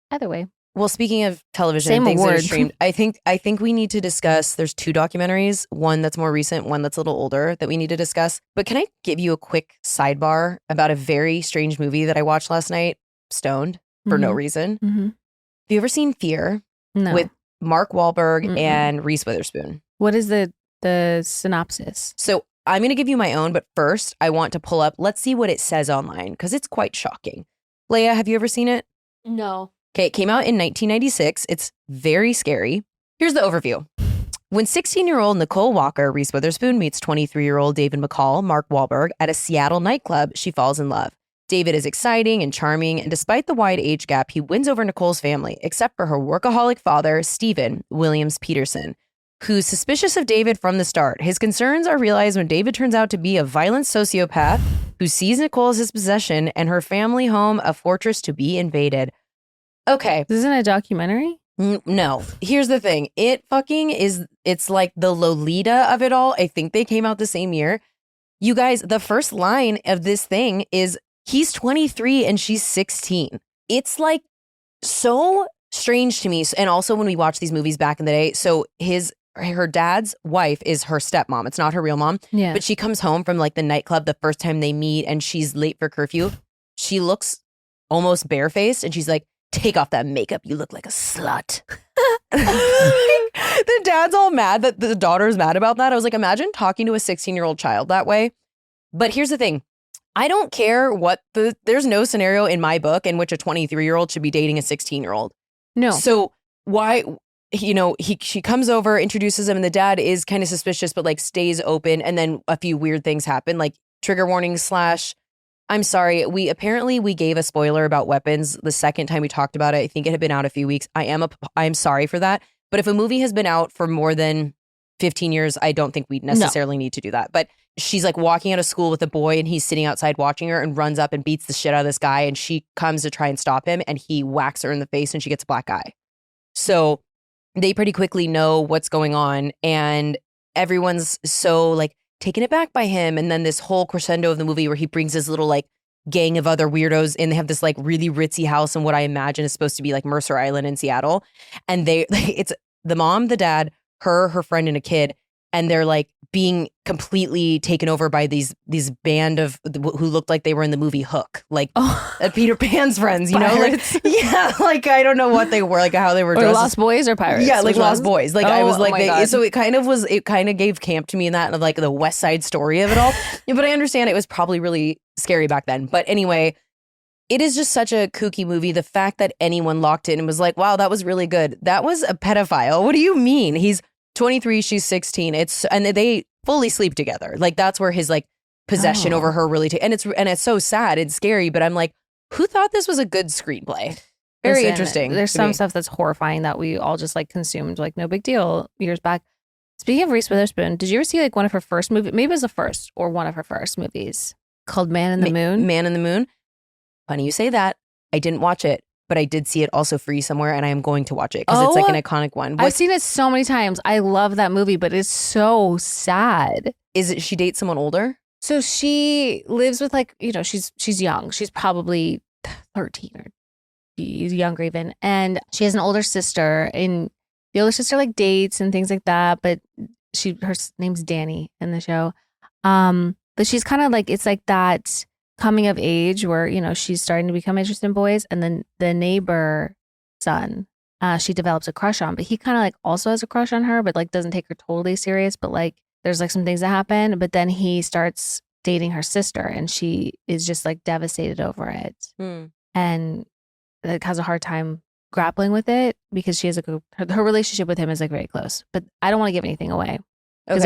either way. Well, speaking of television Same and things that are award. streamed, I think we need to discuss, there's 2 documentaries, one that's more recent, one that's a little older that we need to discuss. But can I give you a quick sidebar about a very strange movie that I watched last night, stoned, for no reason? Mm-hmm. Have you ever seen Fear? No. With Mark Wahlberg Mm-mm. and Reese Witherspoon? What is the synopsis? So I'm going to give you my own, but first I want to pull up, let's see what it says online, because it's quite shocking. Leia, have you ever seen it? No. Okay, it came out in 1996. It's very scary. Here's the overview. When 16-year-old Nicole Walker, Reese Witherspoon, meets 23-year-old David McCall, Mark Wahlberg, at a Seattle nightclub, she falls in love. David is exciting and charming, and despite the wide age gap, he wins over Nicole's family, except for her workaholic father, Stephen Williams Peterson, who's suspicious of David from the start. His concerns are realized when David turns out to be a violent sociopath who sees Nicole as his possession and her family home a fortress to be invaded. Okay. This isn't a documentary? No. Here's the thing. It fucking is, it's like the Lolita of it all. I think they came out the same year. You guys, the first line of this thing is he's 23 and she's 16. It's like so strange to me. And also when we watch these movies back in the day, so her dad's wife is her stepmom. It's not her real mom. Yeah. But she comes home from like the nightclub the first time they meet and she's late for curfew. She looks almost barefaced and she's like, take off that makeup. You look like a slut. The dad's all mad that the daughter's mad about that. I was like, imagine talking to a 16-year-old child that way. But here's the thing. I don't care there's no scenario in my book in which a 23-year-old should be dating a 16-year-old. No. So why, she comes over, introduces him, and the dad is kind of suspicious, but like stays open. And then a few weird things happen, like trigger warning / I'm sorry. We gave a spoiler about weapons the second time we talked about it. I think it had been out a few weeks. I'm sorry for that. But if a movie has been out for more than 15 years, I don't think we necessarily need to do that. But she's like walking out of school with a boy and he's sitting outside watching her and runs up and beats the shit out of this guy. And she comes to try and stop him and he whacks her in the face and she gets a black eye. So they pretty quickly know what's going on and everyone's so like taken aback by him. And then this whole crescendo of the movie where he brings his little like gang of other weirdos and they have this like really ritzy house in what I imagine is supposed to be like Mercer Island in Seattle. And it's the mom, the dad, her friend and a kid. And they're like being completely taken over by these band of who looked like they were in the movie Hook, like Peter Pan's friends, you know, like like I don't know what they were, like how they were dressed. Lost Boys or Pirates? Yeah, like Lost Boys. Like I was like, so it kind of gave camp to me in that of like the West Side Story of it all. Yeah, but I understand it was probably really scary back then. But anyway, it is just such a kooky movie. The fact that anyone locked in and was like, wow, that was really good. That was a pedophile. What do you mean? He's 23, she's 16. And they fully sleep together. Like that's where his like possession over her really and it's so sad and scary, but I'm like, who thought this was a good screenplay? Very interesting. There's some stuff that's horrifying that we all just like consumed, like no big deal years back. Speaking of Reese Witherspoon, did you ever see like one of her first movies? Maybe it was the first or one of her first movies called Man in the Moon. Man in the Moon. Funny you say that. I didn't watch it, but I did see it also free somewhere and I am going to watch it because it's like an iconic one. I've seen it so many times. I love that movie, but it's so sad. Is it she dates someone older? So she lives with like, she's young. She's probably 13 or younger even. And she has an older sister and the older sister like dates and things like that. But her name's Danny in the show. But she's kind of like, it's like that coming of age where, she's starting to become interested in boys. And then the neighbor son, she develops a crush on, but he kind of like also has a crush on her, but like doesn't take her totally serious. But like there's like some things that happen, but then he starts dating her sister and she is just like devastated over it. And like has a hard time grappling with it because she has her relationship with him is like very close, but I don't want to give anything away. Okay, because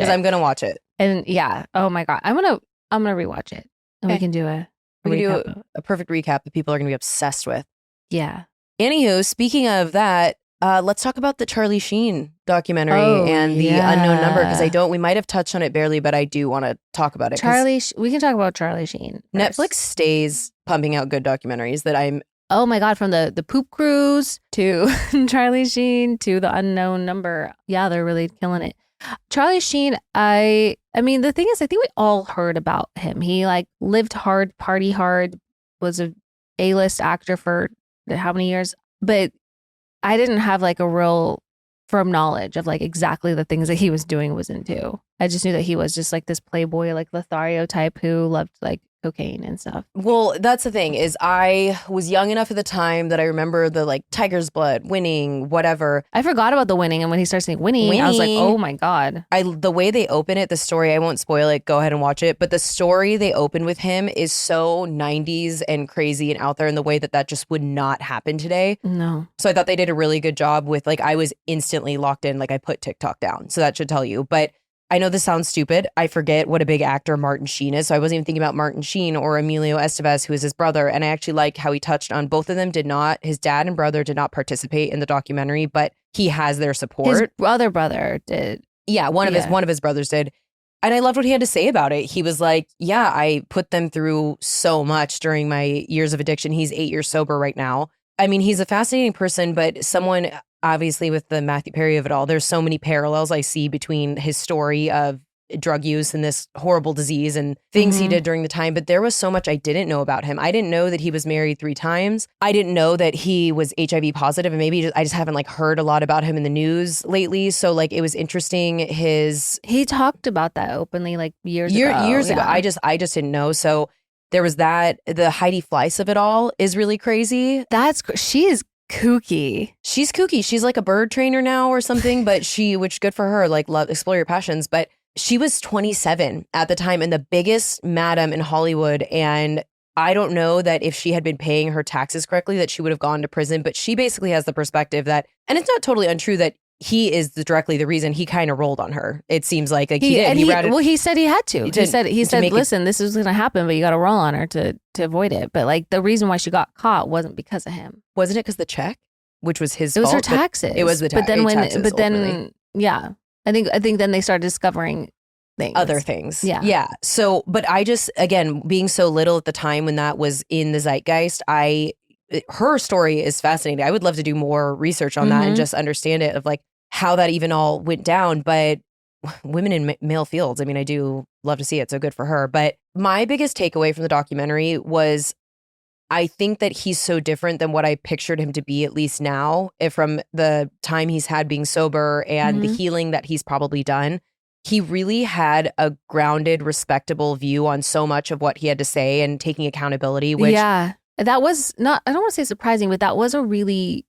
I'm going to watch it. And yeah, oh my God, I'm going to rewatch it. And we can do a perfect recap that people are going to be obsessed with. Yeah. Anywho, speaking of that, let's talk about the Charlie Sheen documentary and the unknown number because we might have touched on it barely, but I do want to talk about it. We can talk about Charlie Sheen. Netflix stays pumping out good documentaries that I'm. Oh my God, from the Poop Cruise to Charlie Sheen to the unknown number. Yeah, they're really killing it. Charlie Sheen, I mean, the thing is, I think we all heard about him. He like lived hard, party hard, was a A-list actor for how many years? But I didn't have like a real firm knowledge of like exactly the things that he was doing was into. I just knew that he was just like this playboy, like Lothario type who loved like cocaine and stuff. Well, that's the thing is I was young enough at the time that I remember the like Tiger's Blood, Winning, whatever. I forgot about the Winning, and when he starts saying Winning, I was like, oh my God. The way they open it, the story, I won't spoil it, go ahead and watch it, but the story they open with him is so 90s and crazy and out there in the way that just would not happen today. No. So I thought they did a really good job with like, I was instantly locked in, like I put TikTok down, so that should tell you. But I know this sounds stupid. I forget what a big actor Martin Sheen is. So I wasn't even thinking about Martin Sheen or Emilio Estevez, who is his brother. And I actually like how he touched on both of them his dad and brother did not participate in the documentary, but he has their support. His other brother did. Yeah, one of his brothers did. And I loved what he had to say about it. He was like, yeah, I put them through so much during my years of addiction. He's 8 years sober right now. I mean, he's a fascinating person, but someone obviously with the Matthew Perry of it all, there's so many parallels I see between his story of drug use and this horrible disease and things he did during the time. But there was so much I didn't know about him. I didn't know that he was married 3 times. I didn't know that he was HIV positive, and maybe I just haven't like heard a lot about him in the news lately. So like it was interesting. He talked about that openly like years ago. I just didn't know. So there was that. The Heidi Fleiss of it all is really crazy. She is kooky. She's kooky. She's like a bird trainer now or something, but which good for her, like love, explore your passions. But she was 27 at the time and the biggest madam in Hollywood. And I don't know that if she had been paying her taxes correctly, that she would have gone to prison. But she basically has the perspective that, and it's not totally untrue, that he is directly the reason he kind of rolled on her. It seems like he did. He said he had to. He said, listen, this is going to happen, but you got to roll on her to avoid it. But like the reason why she got caught wasn't because of him. Wasn't it because the check, which was his fault? It was her taxes. It was the taxes. Yeah. I think then they started discovering other things. Yeah. Yeah. So, but I just, again, being so little at the time when that was in the zeitgeist, her story is fascinating. I would love to do more research on that and just understand it of like how that even all went down. But women in male fields, I mean, I do love to see it. So good for her. But my biggest takeaway from the documentary was I think that he's so different than what I pictured him to be, at least now, from the time he's had being sober and the healing that he's probably done. He really had a grounded, respectable view on so much of what he had to say and taking accountability, which... Yeah, that was not, I don't want to say surprising, but that was a really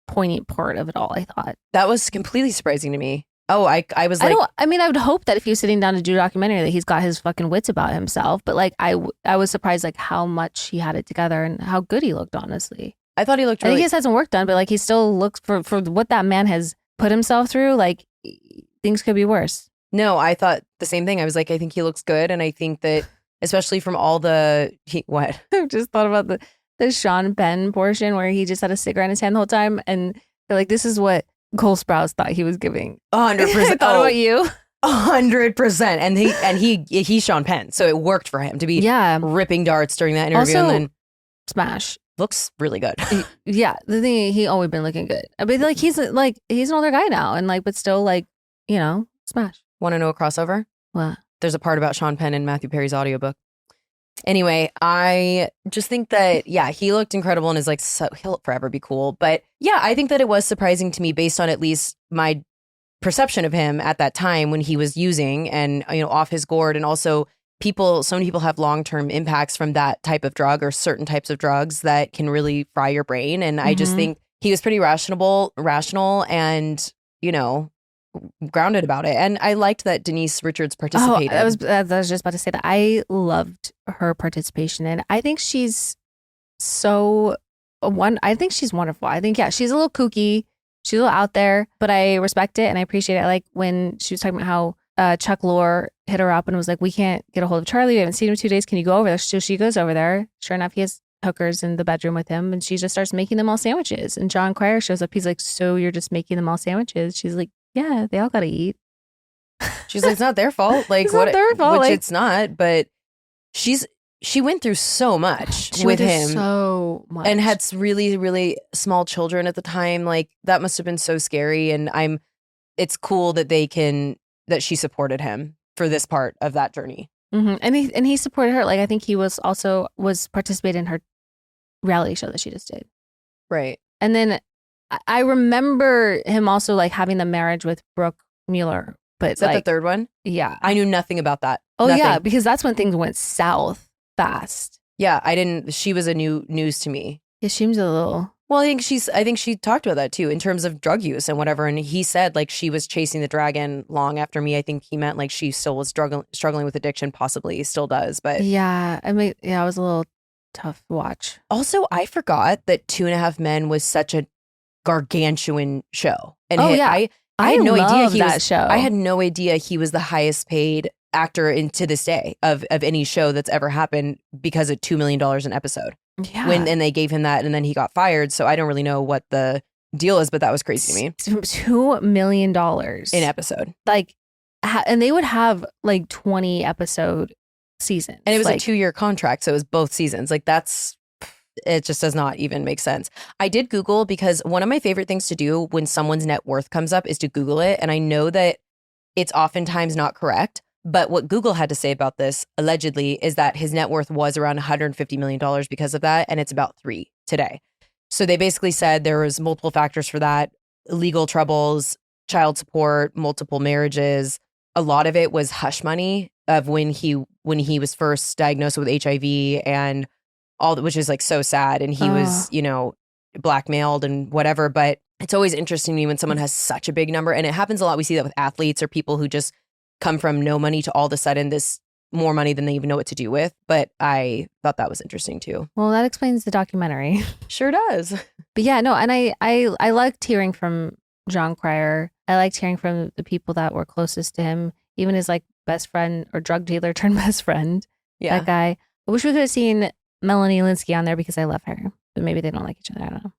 poignant part of it all, I thought. That was completely surprising to me. Oh, I was like... I would hope that if he was sitting down to do a documentary that he's got his fucking wits about himself. But like, I was surprised like how much he had it together and how good he looked, honestly. I thought he looked really... I think he's had some work done, but like he still looks, for what that man has put himself through, like things could be worse. No, I thought the same thing. I was like, I think he looks good. And I think that, especially from all the... What? I just thought about the Sean Penn portion where he just had a cigarette in his hand the whole time. And they're like, this is what Cole Sprouse thought he was giving. 100%. I thought about you. 100%. And he's Sean Penn. So it worked for him to be ripping darts during that interview. Also, and then smash. Looks really good. Yeah. The thing, he always been looking good. But like, he's an older guy now. And like, but still like, smash. Want to know a crossover? What? There's a part about Sean Penn in Matthew Perry's audiobook. Anyway, I just think that, he looked incredible and is like, so he'll forever be cool. But yeah, I think that it was surprising to me based on at least my perception of him at that time when he was using and, off his gourd. And also so many people have long-term impacts from that type of drug or certain types of drugs that can really fry your brain. And I just think he was pretty rational and, grounded about it. And I liked that Denise Richards participated. I was just about to say that. I loved her participation, and I think she's I think she's wonderful. I think, she's a little kooky. She's a little out there, but I respect it and I appreciate it. I like when she was talking about how Chuck Lorre hit her up and was like, we can't get a hold of Charlie. We haven't seen him in 2 days. Can you go over there? So she goes over there. Sure enough, he has hookers in the bedroom with him, and she just starts making them all sandwiches. And John Cryer shows up. He's like, so you're just making them all sandwiches? She's like, yeah, they all got to eat. She's like, it's not their fault. Like, it's not their fault. Which it's not, but she went through so much with him. So much. And had really, really small children at the time. Like, that must have been so scary. And it's cool that she supported him for this part of that journey. Mm-hmm. And he supported her. Like, I think he was participating in her reality show that she just did. Right. And then I remember him also like having the marriage with Brooke Mueller. But is that the third one? Yeah. I knew nothing about that. Oh, nothing. Yeah, because that's when things went south fast. Yeah, I didn't. She was a news to me. Yeah, she was a little. Well, I think she talked about that too in terms of drug use and whatever. And he said like she was chasing the dragon long after me. I think he meant like she still was struggling with addiction, possibly still does. But yeah, I mean, it was a little tough to watch. Also, I forgot that 2.5 Men was such a gargantuan show. And I had no idea show. I had no idea he was the highest paid actor to this day of any show that's ever happened because of $2 million an episode. Yeah. And they gave him that and then he got fired. So I don't really know what the deal is, but that was crazy to me. $2 million an episode. Like, and they would have like 20 episode seasons. And it was a 2-year contract. So it was both seasons. Like that's it just does not even make sense. I did Google because one of my favorite things to do when someone's net worth comes up is to Google it. And I know that it's oftentimes not correct. But what Google had to say about this, allegedly, is that his net worth was around $150 million because of that. And it's about 3 today. So they basically said there was multiple factors for that: legal troubles, child support, multiple marriages. A lot of it was hush money of when he was first diagnosed with HIV and all that, which is like so sad. And he was, blackmailed and whatever. But it's always interesting to me when someone has such a big number. And it happens a lot. We see that with athletes or people who just come from no money to all of a sudden this more money than they even know what to do with. But I thought that was interesting too. Well, that explains the documentary. Sure does. But yeah, no, and I liked hearing from John Cryer. I liked hearing from the people that were closest to him, even his like best friend or drug dealer turned best friend. Yeah. That guy. I wish we could have seen Melanie Linsky on there because I love her. But maybe they don't like each other. I don't know.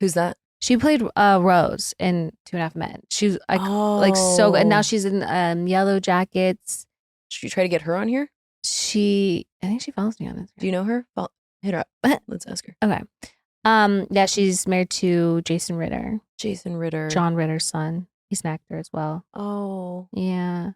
Who's that? She played Rose in 2.5 Men. She's like so good. And now she's in Yellow Jackets. Should you try to get her on here? I think she follows me on Instagram. Do you know her? Well, hit her up. Let's ask her. Okay. Yeah, she's married to Jason Ritter. Jason Ritter. John Ritter's son. He's an actor as well. Oh. Yeah.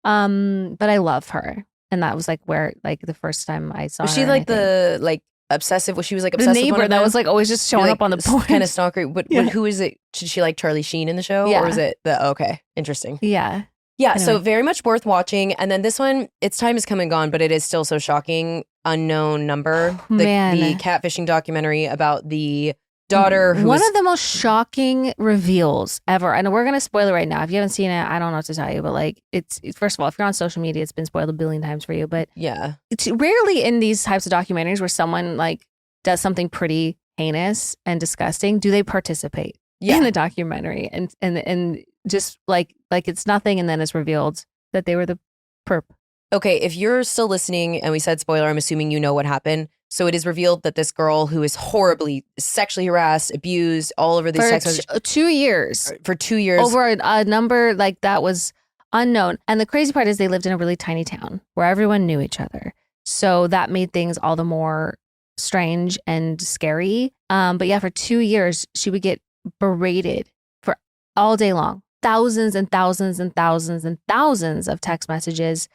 But I love her. And that was like where like the first time I saw her. Was she like the obsessive? She was like obsessive. The neighbor that was like always just showing up on the porch. Kind of stalker. But who is it? Did she like Charlie Sheen in the show? Yeah. Or is it okay. Interesting. Yeah. Yeah. Anyway. So very much worth watching. And then this one, its time is come and gone, but it is still so shocking. Unknown Number. The catfishing documentary about the daughter who one of the most shocking reveals ever. And we're gonna spoil it right now. If you haven't seen it, I don't know what to tell you, but like it's first of all, if you're on social media, it's been spoiled a billion times for you. But yeah, it's rarely in these types of documentaries where someone like does something pretty heinous and disgusting, do they participate in the documentary and just like it's nothing, and then it's revealed that they were the perp. Okay, if you're still listening and we said spoiler, I'm assuming you know what happened. So it is revealed that this girl who is horribly sexually harassed, abused all over these sex 2 years. For 2 years. Over a number like that was unknown. And the crazy part is they lived in a really tiny town where everyone knew each other. So that made things all the more strange and scary. But yeah, for 2 years, she would get berated for all day long. Thousands and thousands and thousands and thousands of text messages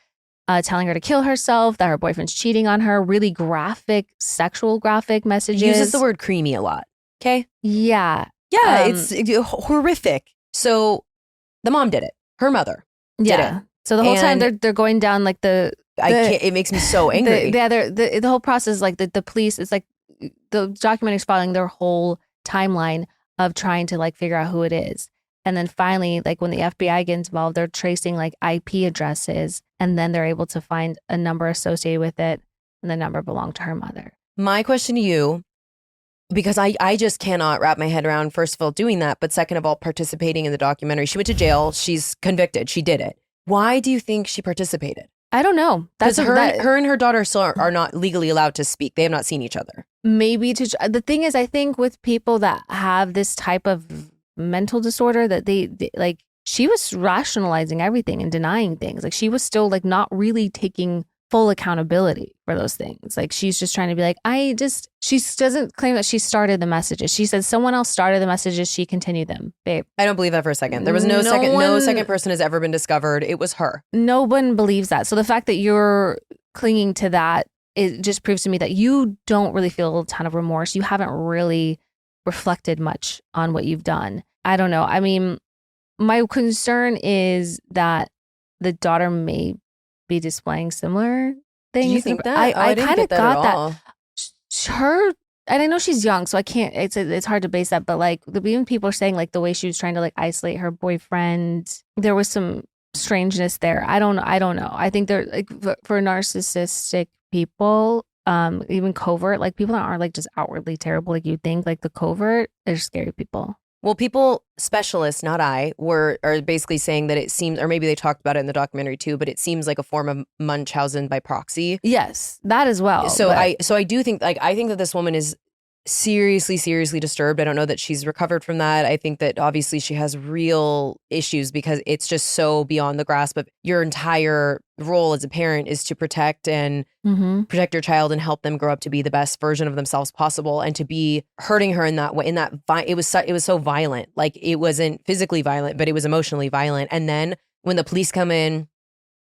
telling her to kill herself, that her boyfriend's cheating on her, really sexual graphic messages. Uses the word creamy a lot. Okay? Yeah. Yeah, it's horrific. So the mom did it. Her mother did it. So the whole time they're going down like it makes me so angry. The whole process, like the police, it's like the documentary's following their whole timeline of trying to like figure out who it is. And then finally, like when the FBI gets involved, they're tracing like IP addresses, and then they're able to find a number associated with it, and the number belonged to her mother. My question to you, because I just cannot wrap my head around, first of all, doing that, but second of all, participating in the documentary. She went to jail. She's convicted. She did it. Why do you think she participated? I don't know. That's her and her daughter still are not legally allowed to speak. They have not seen each other. Maybe the thing is, I think with people that have this type of mental disorder, that they like, she was rationalizing everything and denying things. Like she was still like not really taking full accountability for those things. Like she's just trying to be like, she doesn't claim that she started the messages. She said someone else started the messages. She continued them. Babe, I don't believe that for a second. There was no second person has ever been discovered. It was her. No one believes that. So the fact that you're clinging to that, it just proves to me that you don't really feel a ton of remorse. You haven't really reflected much on what you've done. I don't know. I mean, my concern is that the daughter may be displaying similar things. Do you think that? I kind of got all. that. Her, and I know she's young, so I can't. It's hard to base that. But like, even people are saying like the way she was trying to like isolate her boyfriend, there was some strangeness there. I don't know. I think they're like for narcissistic people, even covert, like people that aren't like just outwardly terrible like you think. Like the covert, they're scary people. Well, specialists, not I, are basically saying that it seems, or maybe they talked about it in the documentary too, but it seems like a form of Munchausen by proxy. Yes, that as well. So I do think, like, I think that this woman is seriously disturbed. I don't know that she's recovered from that. I think that obviously she has real issues because it's just so beyond the grasp of your entire role as a parent is to protect and protect your child and help them grow up to be the best version of themselves possible. And to be hurting her in that way, it was so violent. Like it wasn't physically violent, but it was emotionally violent. And then when the police come in,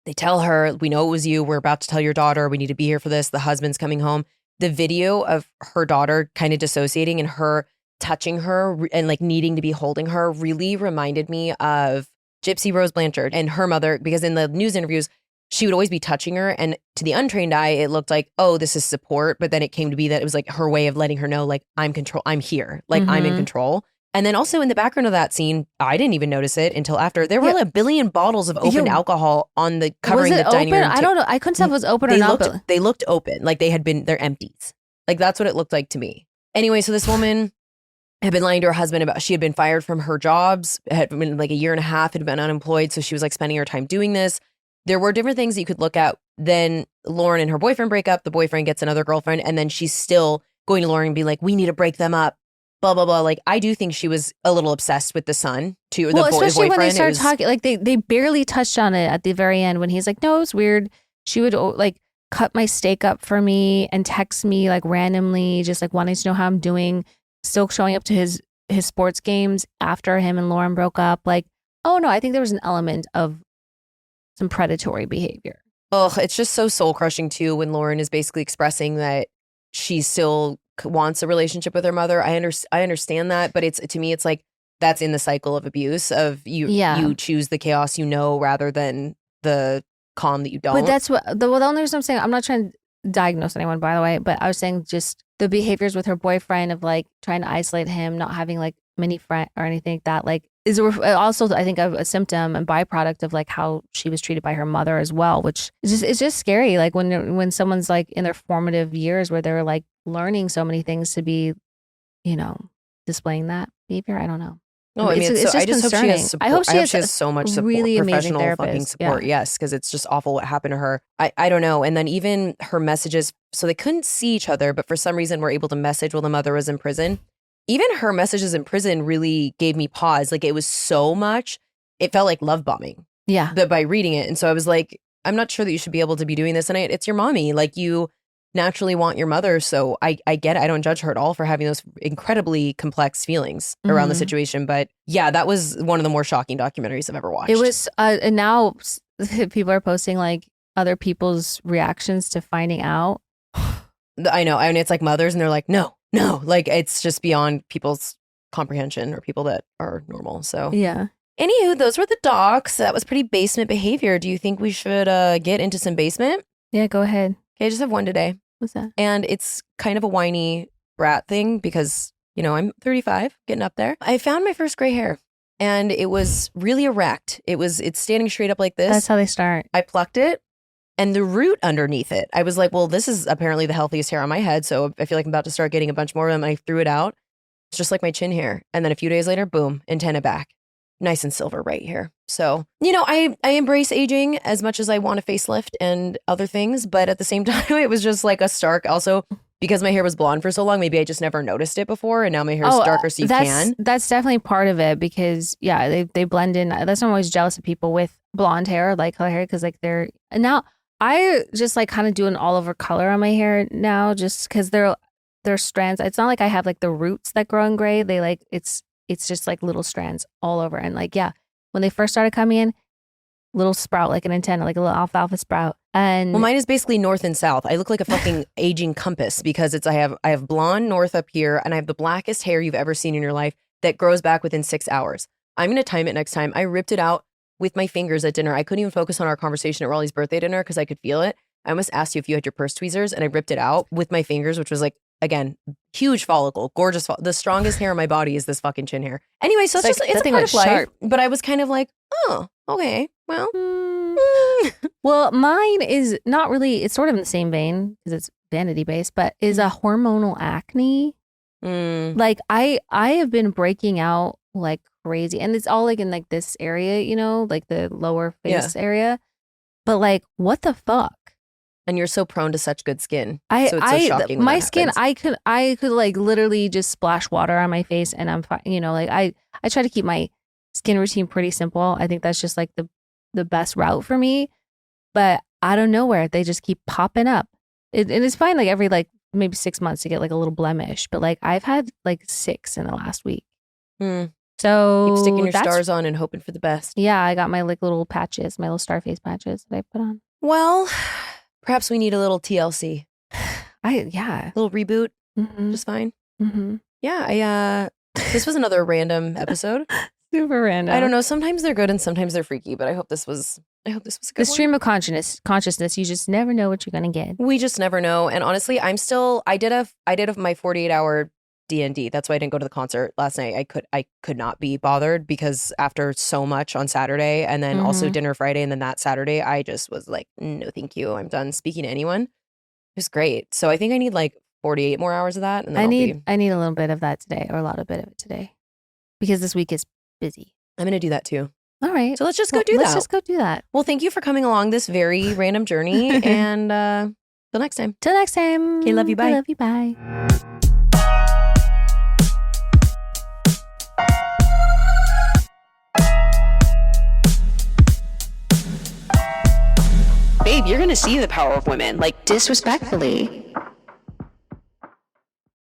they tell her, we know it was you. We're about to tell your daughter. We need to be here for this. The husband's coming home. The video of her daughter kind of dissociating and her touching her and like needing to be holding her really reminded me of Gypsy Rose Blanchard and her mother, because in the news interviews, she would always be touching her. And to the untrained eye, it looked like, oh, this is support. But then it came to be that it was like her way of letting her know, like, I'm here, like I'm in control. And then also in the background of that scene, I didn't even notice it until after. There were like a billion bottles of open alcohol on the covering the dining room. I don't know. I couldn't tell if it was open or not. They looked open, like they're empties. Like that's what it looked like to me. Anyway, so this woman had been lying to her husband about she had been fired from her jobs, had been like a year and a half, had been unemployed. So she was like spending her time doing this. There were different things that you could look at. Then Lauren and her boyfriend break up. The boyfriend gets another girlfriend. And then she's still going to Lauren and be like, we need to break them up. Blah, blah, blah. Like, I do think she was a little obsessed with the son, too. Well, especially when they start talking, like, they barely touched on it at the very end when he's like, no, it's weird. She would, like, cut my steak up for me and text me, like, randomly, just, like, wanting to know how I'm doing, still showing up to his sports games after him and Lauren broke up. Like, oh, no, I think there was an element of some predatory behavior. Ugh, it's just so soul-crushing, too, when Lauren is basically expressing that she still wants a relationship with her mother. I understand that, but to me it's like that's in the cycle of abuse of you choose the chaos rather than the calm that you don't. But that's the only reason I'm saying, I'm not trying to diagnose anyone, by the way, but I was saying just the behaviors with her boyfriend of like trying to isolate him, not having like many friends or anything like that, like is also I think a symptom and byproduct of like how she was treated by her mother as well, which is it's just scary. Like when someone's like in their formative years where they're like learning so many things to be, displaying that behavior. I don't know. No, I mean, it's I just concerning. Hope she has support. I hope she has so much support, really professional amazing fucking support. Yeah. Yes, because it's just awful what happened to her. I don't know. And then even her messages, so they couldn't see each other, but for some reason were able to message while the mother was in prison. Even her messages in prison really gave me pause. Like it was so much, it felt like love bombing. Yeah. By reading it. And so I was like, I'm not sure that you should be able to be doing this. And it's your mommy. Like you naturally want your mother. So I get it. I don't judge her at all for having those incredibly complex feelings around the situation. But yeah, that was one of the more shocking documentaries I've ever watched. It was, and now people are posting like other people's reactions to finding out. I know. And it's like mothers and they're like, no, like it's just beyond people's comprehension or people that are normal. So yeah. Anywho, those were the docs. That was pretty basement behavior. Do you think we should get into some basement? Yeah, go ahead. Okay, I just have one today. What's that? And it's kind of a whiny brat thing because, I'm 35, getting up there. I found my first gray hair and it was really erect. It's standing straight up like this. That's how they start. I plucked it and the root underneath it. I was like, well, this is apparently the healthiest hair on my head. So I feel like I'm about to start getting a bunch more of them. I threw it out. It's just like my chin hair. And then a few days later, boom, antenna back. Nice and silver right here. So, I embrace aging as much as I want a facelift and other things. But at the same time, it was just like a stark, also because my hair was blonde for so long, maybe I just never noticed it before. And now my hair is darker so you can. That's definitely part of it because, yeah, they blend in. That's why I'm always jealous of people with blonde hair, like color hair, because like they're, and now I just like kind of do an all over color on my hair now just because they're strands. It's not like I have like the roots that grow in gray. They like, it's just like little strands all over. And like, yeah, when they first started coming in, little sprout, like an antenna, like a little alfalfa sprout. And well, mine is basically north and south. I look like a fucking aging compass because I have blonde north up here and I have the blackest hair you've ever seen in your life that grows back within 6 hours. I'm going to time it next time. I ripped it out with my fingers at dinner. I couldn't even focus on our conversation at Raleigh's birthday dinner because I could feel it. I almost asked you if you had your purse tweezers and I ripped it out with my fingers, which was like, again, huge follicle, gorgeous. The strongest hair on my body is this fucking chin hair. Anyway, so it's a part of life. Sharp. But I was kind of like, oh, okay, well. Well, mine is not really, it's sort of in the same vein because it's vanity based, but is a hormonal acne. Like I have been breaking out like crazy and it's all like in like this area, like the lower face area. But like, what the fuck? And you're so prone to such good skin. So it's so shocking when my that skin, happens. I could like literally just splash water on my face and I'm fine. You know, like I try to keep my skin routine pretty simple. I think that's just like the best route for me. But out of nowhere, they just keep popping up. And it's fine like every like maybe 6 months to get like a little blemish. But like I've had like 6 in the last week. So keep sticking your stars on and hoping for the best. Yeah, I got my like little patches, my little star face patches that I put on. Well, perhaps we need a little TLC. A little reboot. Just fine. Yeah, this was another random episode. Super random. I don't know. Sometimes they're good and sometimes they're freaky, but I hope this was a good the stream of consciousness. You just never know what you're gonna get. We just never know. And honestly, I did my 48-hour D&D. That's why I didn't go to the concert last night. I could not be bothered because after so much on Saturday and then also dinner Friday and then that Saturday, I just was like, no, thank you. I'm done speaking to anyone. It was great. So I think I need like 48 more hours of that. And then I need a little bit of that today, or a lot of bit of it today, because this week is busy. I'm going to do that too. All right. So let's just go do that. Let's just go do that. Well, thank you for coming along this very random journey. And till next time. Till next time. Okay, love you. Bye. I love you. Bye. Babe, you're going to see the power of women. Like, Disrespectfully.